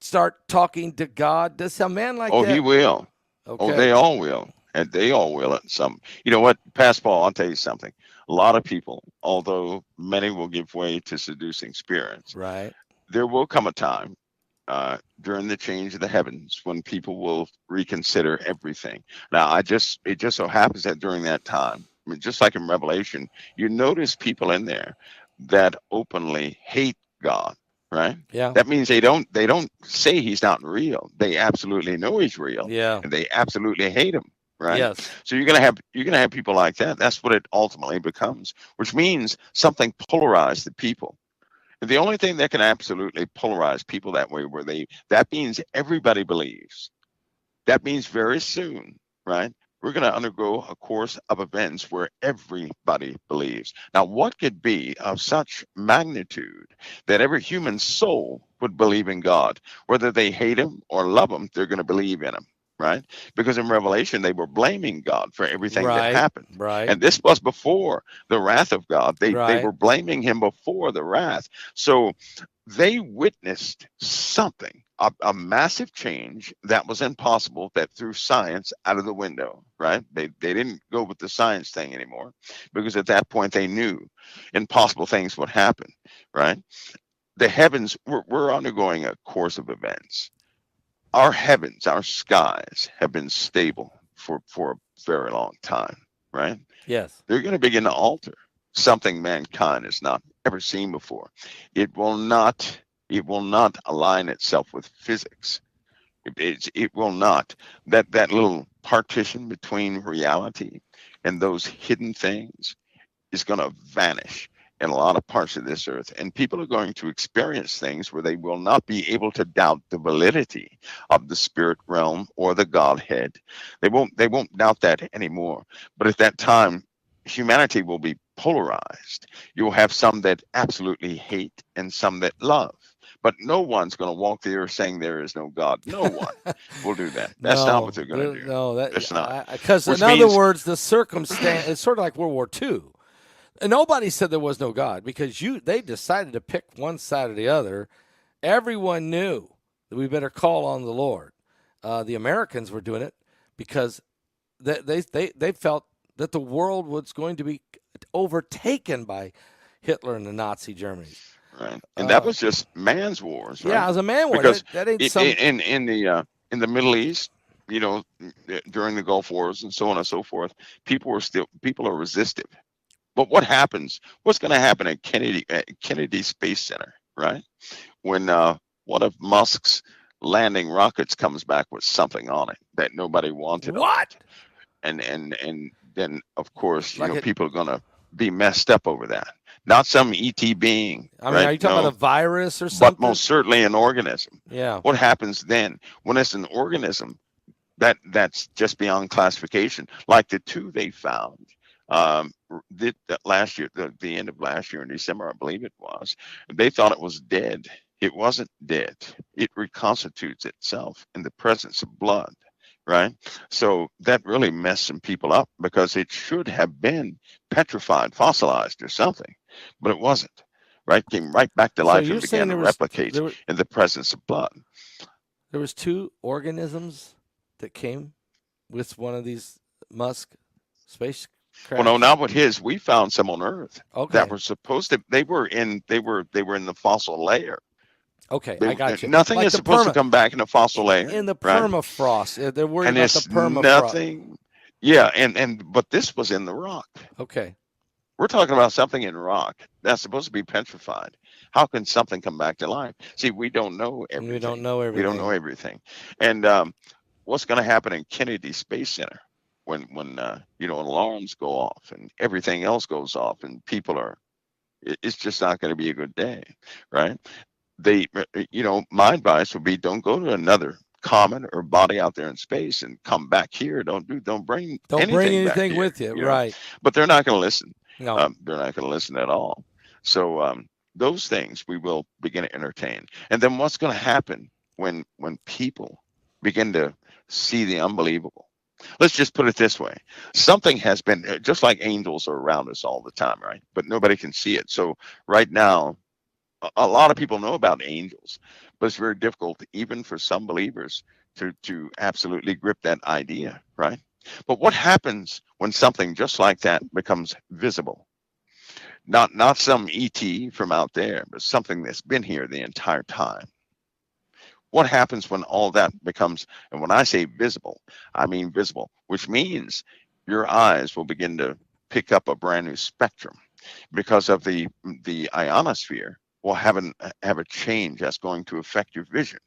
start talking to God? Does a man like that? Oh, he will. Okay. Oh, they all will. and they all will at some. You know what, Pastor Paul? I'll tell you something. A lot of people, although many will give way to seducing spirits, Right. there will come a time during the change of the heavens when people will reconsider everything. Now, it just so happens that during that time, I mean, just like in Revelation, you notice people in there that openly hate God, right? Yeah. That means they don't say he's not real. They absolutely know he's real, Yeah. and they absolutely hate him, right? Yes. So you're gonna have people like that. That's what it ultimately becomes, which means something polarized the people. The only thing that can absolutely polarize people that way, that means everybody believes. That means very soon, right? We're going to undergo a course of events where everybody believes. Now, what could be of such magnitude that every human soul would believe in God? Whether they hate him or love him, they're going to believe in him, right? Because in Revelation, they were blaming God for everything that Right. happened. Right. And this was before the wrath of God. They Right. were blaming him before the wrath. So they witnessed something, a massive change that was impossible, that threw science out of the window, right? They didn't go with the science thing anymore, because at that point they knew impossible things would happen, right? The heavens, we're undergoing a course of events. Our heavens, our skies have been stable for a very long time, right? Yes. They're going to begin to alter something mankind has not ever seen before. It will not. It will not align itself with physics. It will not. That little partition between reality and those hidden things is going to vanish in a lot of parts of this earth, and people are going to experience things where they will not be able to doubt the validity of the spirit realm or the Godhead. They won't doubt that anymore. But at that time, humanity will be polarized. You'll have some that absolutely hate and some that love. But no one's going to walk the earth saying there is no God. No one will do that. That's not what No. they're going to do. No. That's not. Because in Which other means, words, the circumstance. It's sort of like World War II. And nobody said there was no God because they decided to pick one side or the other. Everyone knew that we better call on the Lord. The Americans were doing it because they felt that the world was going to be overtaken by Hitler and the Nazi Germany. right, and that was just man's wars, right? Yeah, as a man war, Because that ain't some. in the Middle East, you know, during the Gulf Wars and so on and so forth, people are resistive. But what happens? What's going to happen at Kennedy Space Center, right? When one of Musk's landing rockets comes back with something on it that nobody wanted on What? it, and then of course, you Like know, it? people are going to be messed up over that. Not some ET being, I mean, right? are you talking No, about a virus or but something? most certainly an organism. Yeah. What happens then when it's an organism that's just beyond classification, like the two they found that last year, the end of last year in December, I believe it was. They thought it was dead. It wasn't dead. It reconstitutes itself in the presence of blood, right? So that really messed some people up because it should have been petrified, fossilized, or something, but it wasn't. Right, came right back to So life you're and saying began to replicate in the presence of blood. there was two organisms that came with one of these Musk spacecrafts? Well, no, not with his. We found some on Earth that Okay. were supposed to. They were in the fossil layer. Okay, I got you. Nothing Like is the supposed to come back in a fossil layer, in the right? permafrost. They're worried And about the it's permafrost. nothing. Yeah, and but this was in the rock. Okay. We're talking about something in rock that's supposed to be petrified. How can something come back to life? See, we don't know We don't everything. know We don't know everything. everything. And what's going to happen in Kennedy Space Center when you know, alarms go off and everything else goes off and people are, it's just not going to be a good day, right? They, you know, my advice would be don't go to another comet or body out there in space and come back here. Don't bring Don't bring anything back anything here, with you. you know. Right. But they're not going to listen. No. They're not going to listen at all. So those things we will begin to entertain. And then what's going to happen when people begin to see the unbelievable? Let's just put it this way. Something has been, just like angels are around us all the time, right? But nobody can see it. So right now, a lot of people know about angels, but it's very difficult, even for some believers, to absolutely grip that idea, right? But what happens when something just like that becomes visible? Not some ET from out there, but something that's been here the entire time. What happens when all that becomes, and when I say visible, I mean visible, which means your eyes will begin to pick up a brand new spectrum because of the ionosphere will have a change that's going to affect your vision.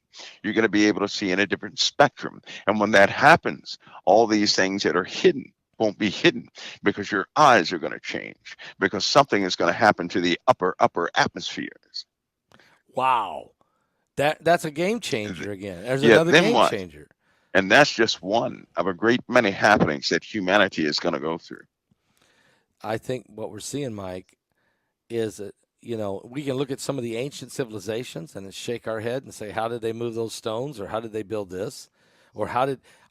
You're going to be able to see in a different spectrum. And when that happens, all these things that are hidden won't be hidden because your eyes are going to change because something is going to happen to the upper atmospheres. Wow. That's a game changer again. There's Yeah, another then game what? changer. And that's just one of a great many happenings that humanity is going to go through. I think what we're seeing, Mike, is that, we can look at some of the ancient civilizations and shake our head and say, how did they move those stones, or how did they build this, or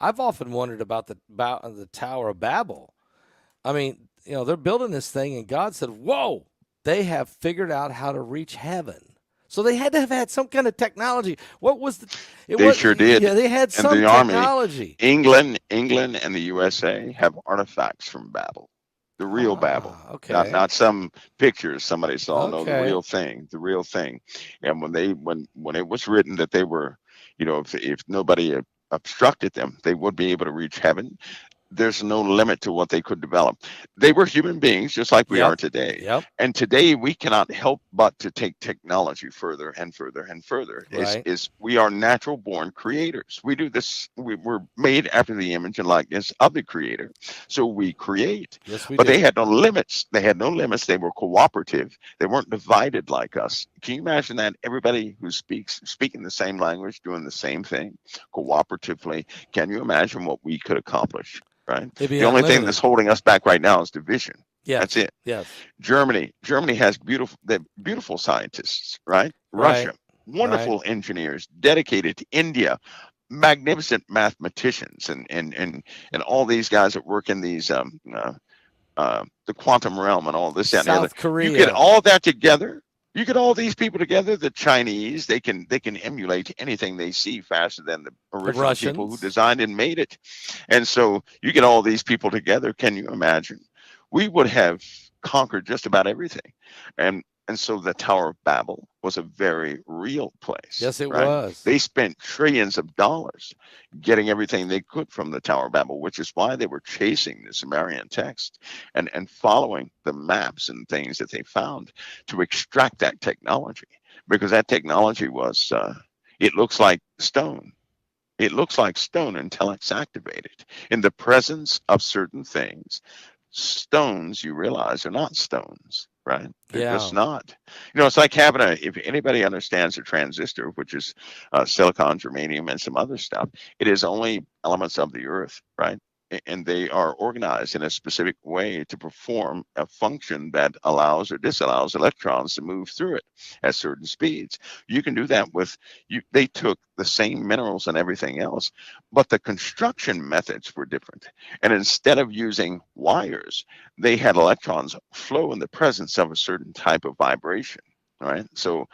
I've often wondered about the Tower of Babel. I mean, they're building this thing, and God said, whoa, they have figured out how to reach heaven. So they had to have had some kind of technology. What was They sure did. Yeah, they had and some the Army, technology. England, and the USA have artifacts from Babel, the real Babel, Okay. not some pictures somebody saw. No, Okay. the real thing. And when it was written that they were, if nobody obstructed them, they would be able to reach heaven. There's no limit to what they could develop. They were human beings just like we are today. Yep. And today we cannot help but to take technology further and further and further. Right. We are natural born creators. We do this. We're made after the image and likeness of the creator. So we create. Yes, we but do. They had no limits. They had no limits. They were cooperative. They weren't divided like us. Can you imagine that? Everybody who speaking the same language, doing the same thing cooperatively. Can you imagine what we could accomplish? Right. The only thing that's holding us back right now is division. Yes. That's it. Yes. Germany has beautiful scientists, right? Russia, wonderful engineers, dedicated to India, magnificent mathematicians, and all these guys that work in these the quantum realm and all this and the other. Korea. You get all that together. You get all these people together. The Chinese, they can emulate anything they see faster than the original people who designed and made it. And so you get all these people together. Can you imagine? We would have conquered just about everything. And so the Tower of Babel was a very real place. Yes, it was. They spent trillions of dollars getting everything they could from the Tower of Babel, which is why they were chasing the Sumerian text and following the maps and things that they found to extract that technology. Because that technology was, it looks like stone. It looks like stone until it's activated. In the presence of certain things, stones, you realize, are not stones. Right? They're just not. It's like having if anybody understands a transistor, which is silicon, germanium, and some other stuff, it is only elements of the earth, right? And they are organized in a specific way to perform a function that allows or disallows electrons to move through it at certain speeds. You can do that they took the same minerals and everything else, but the construction methods were different. And instead of using wires, they had electrons flow in the presence of a certain type of vibration, right? So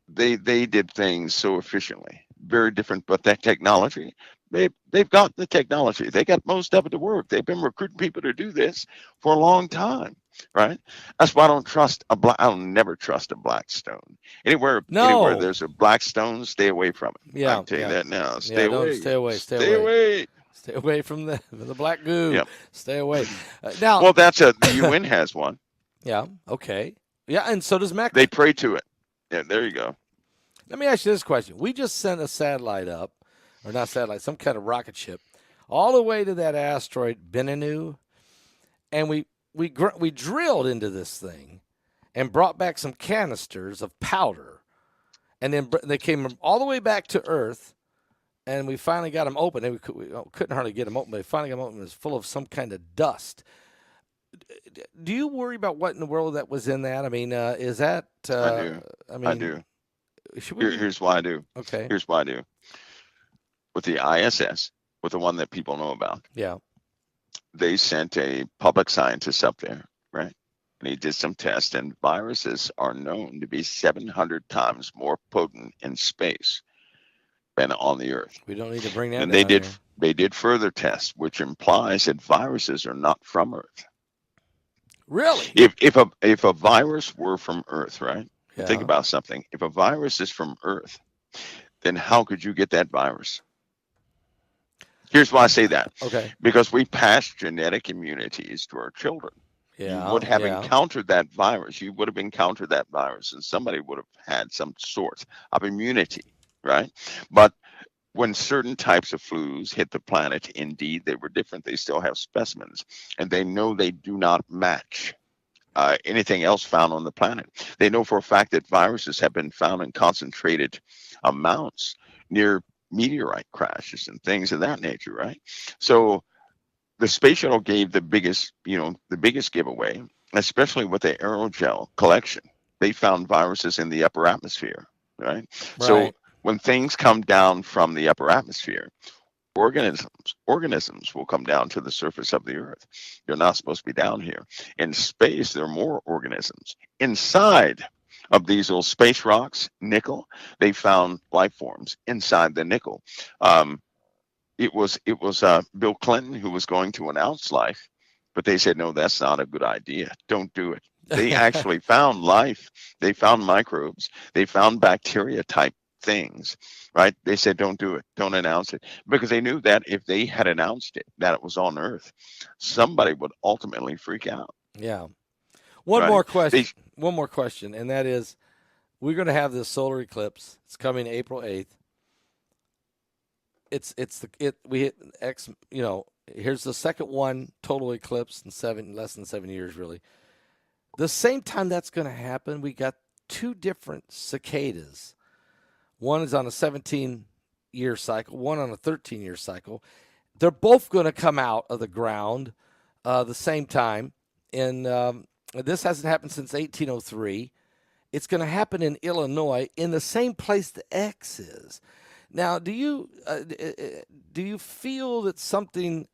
they did things so efficiently, very different, but that technology, they've got the technology. They got most of it to work. They've been recruiting people to do this for a long time, right? That's why I'll never trust a black stone. Anywhere there's a black stone, stay away from it. Yeah, I can tell you that now. Stay away. Stay away from the black goo. Yep. Stay away. Now, well, the UN has one. Yeah. Okay. Yeah, and so does Mecca. They pray to it. Yeah, there you go. Let me ask you this question. We just sent a satellite up, or not satellite, some kind of rocket ship, all the way to that asteroid Bennu, and we drilled into this thing and brought back some canisters of powder, and then they came all the way back to Earth, and we finally got them open. We couldn't hardly get them open, but we finally got them open. It was full of some kind of dust. Do you worry about what in the world that was in that? I mean, is that? I do. Here's why I do. Okay. Here's why I do. With the ISS, with the one that people know about. Yeah. They sent a public scientist up there, right? And he did some tests, and viruses are known to be 700 times more potent in space been on the earth. We don't need to bring that And down here. they did further tests, which implies that viruses are not from Earth. Really? If a virus were from Earth, right? Yeah. Think about something. If a virus is from Earth, then how could you get that virus? Here's why I say that. Okay. Because we pass genetic immunities to our children. Yeah. You would have yeah. encountered that virus. You would have encountered that virus, and somebody would have had some sort of immunity, right? But when certain types of flus hit the planet, indeed, they were different. They still have specimens, and they know they do not match anything else found on the planet. They know for a fact that viruses have been found in concentrated amounts near meteorite crashes and things of that nature, right? So the space shuttle gave the biggest giveaway, especially with the aerogel collection. They found viruses in the upper atmosphere, right? So when things come down from the upper atmosphere, organisms will come down to the surface of the earth. They're not supposed to be down here. In space, there are more organisms. Inside of these little space rocks, nickel, they found life forms inside the nickel. It was Bill Clinton who was going to announce life, but they said, no, that's not a good idea. Don't do it. They actually found life. They found microbes. They found bacteria type things, right? They said, don't do it. Don't announce it. Because they knew that if they had announced it, that it was on Earth, somebody would ultimately freak out. Yeah. One more question, and that is, we're going to have this solar eclipse. It's coming April 8th. Here's the second one, total eclipse in less than 7 years, really. The same time that's going to happen, we got two different cicadas. One is on a 17-year cycle, one on a 13-year cycle. They're both going to come out of the ground the same time. And this hasn't happened since 1803. It's going to happen in Illinois in the same place the X is. Now, do you feel that something,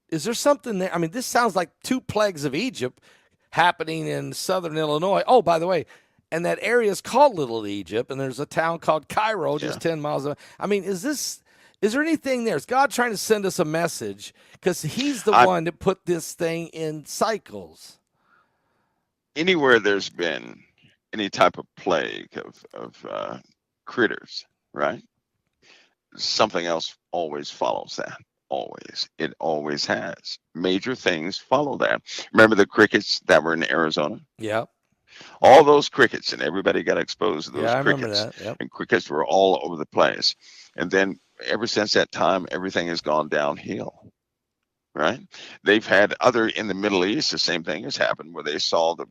is there something there? This sounds like two plagues of Egypt happening in southern Illinois. Oh, by the way, and that area is called Little Egypt, and there's a town called Cairo just 10 miles away. Is there anything there? Is God trying to send us a message? Because he's the one that put this thing in cycles. Anywhere there's been any type of plague of critters, right? Something else always follows that. Always. It always has. Major things follow that. Remember the crickets that were in Arizona? Yeah. All those crickets, and everybody got exposed to those crickets. I remember that. Yep. And crickets were all over the place. And then ever since that time, everything has gone downhill. Right? They've had in the Middle East, the same thing has happened where they saw the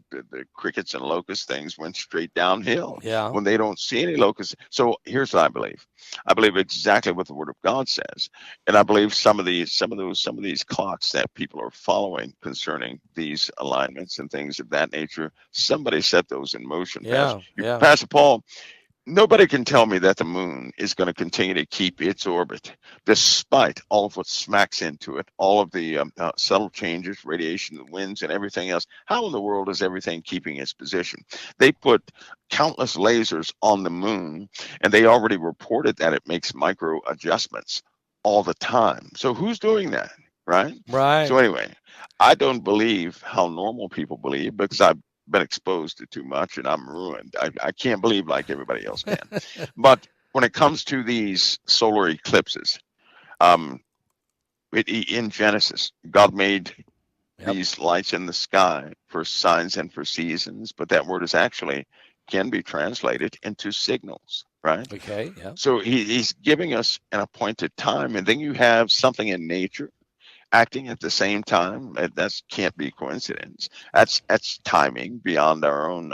crickets and locust things went straight downhill. Yeah. When they don't see any locusts. So here's what I believe. I believe exactly what the Word of God says. And I believe some of these clocks that people are following concerning these alignments and things of that nature, somebody set those in motion. Yeah. Pastor Paul, nobody can tell me that the moon is going to continue to keep its orbit despite all of what smacks into it, all of the subtle changes, radiation, the winds, and everything else. How in the world is everything keeping its position? They put countless lasers on the moon, and they already reported that it makes micro adjustments all the time. So who's doing that, right? Right. So anyway, I don't believe how normal people believe because I've been exposed to too much and I'm ruined. I can't believe like everybody else can. But when it comes to these solar eclipses, in Genesis, God made these lights in the sky for signs and for seasons, but that word is actually can be translated into signals, right? Okay, yeah. So he's giving us an appointed time, and then you have something in nature acting at the same time. That can't be coincidence. That's timing beyond our own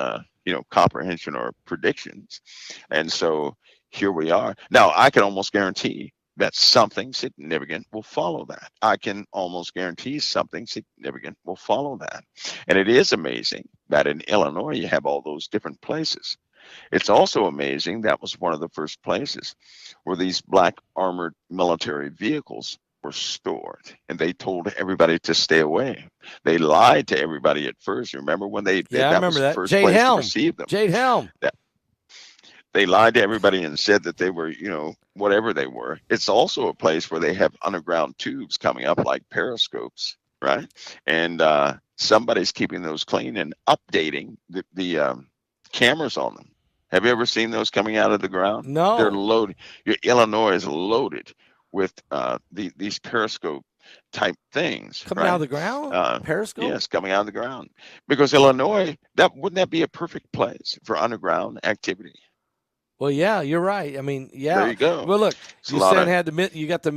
comprehension or predictions. And so here we are. Now I can almost guarantee that something significant will follow that. I can almost guarantee something significant will follow that. And it is amazing that in Illinois you have all those different places. It's also amazing that was one of the first places where these black armored military vehicles were stored, and they told everybody to stay away. They lied to everybody at first. Remember when they? Yeah, I remember was that. the first Jade place Helm. to receive them. Jade Helm. They lied to everybody and said that they were, whatever they were. It's also a place where they have underground tubes coming up like periscopes, right? And somebody's keeping those clean and updating the cameras on them. Have you ever seen those coming out of the ground? They're No. loaded. Illinois is loaded with these periscope type things, Coming out right? of the ground? Periscope? Yes, coming out of the ground. Because Illinois, wouldn't that be a perfect place for underground activity? Well, yeah, you're right. I mean, There yeah. you go. Well, look, It's a you lot said of had you got the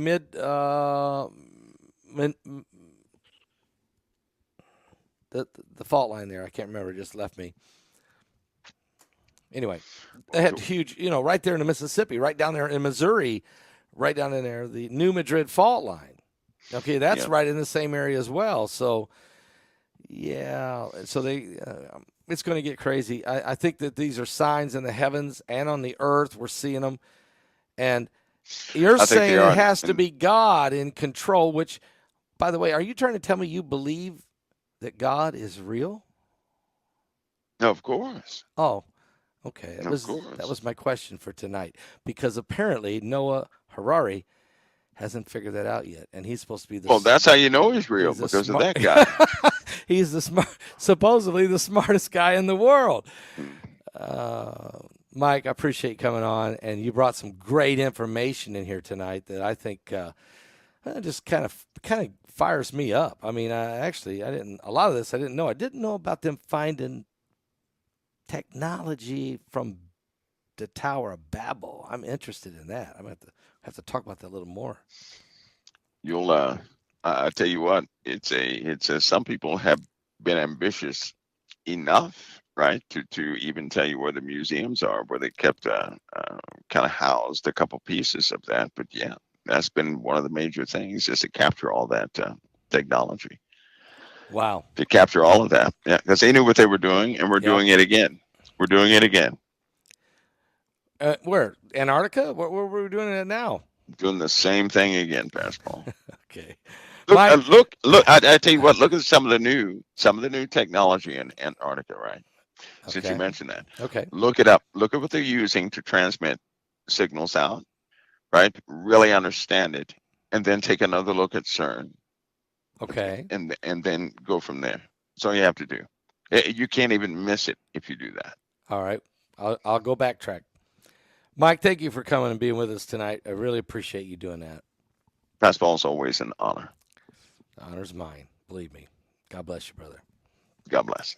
the fault line there. I can't remember. It just left me. Anyway, they had huge, right there in the Mississippi, right down there in Missouri, right down in there, the New Madrid fault line. Okay, that's right in the same area as well. So, yeah, so it's going to get crazy. I think that these are signs in the heavens and on the earth. We're seeing them. And you're saying it has to be God in control, which, by the way, are you trying to tell me you believe that God is real? Of course. Oh, okay. That was my question for tonight, because apparently Noah Harari hasn't figured that out yet, and he's supposed to be the. Well, that's how you know he's real, because of that guy. He's supposedly the smartest guy in the world. Mike, I appreciate you coming on, and you brought some great information in here tonight that I think just kind of fires me up. I mean, a lot of this I didn't know. I didn't know about them finding technology from the Tower of Babel. I'm interested in that. I'm going to have to talk about that a little more. You'll, I tell you what, it's some people have been ambitious enough, right, to even tell you where the museums are, where they kept kind of housed a couple pieces of that. But yeah, that's been one of the major things, is to capture all that technology. Wow. To capture all of that. Yeah, because they knew what they were doing, and we're doing it again. We're doing it again. Where? Antarctica? Where were we doing it now? Doing the same thing again, Pastor Paul. Okay. Look! I tell you what. Look at some of the new technology in Antarctica, right? Since you mentioned that. Okay. Look it up. Look at what they're using to transmit signals out, right? Really understand it, and then take another look at CERN. Okay. And then go from there. That's all you have to do. You can't even miss it if you do that. All right. I'll go backtrack. Mike, thank you for coming and being with us tonight. I really appreciate you doing that. Pastor Paul, is always an honor. The honor's mine. Believe me. God bless you, brother. God bless.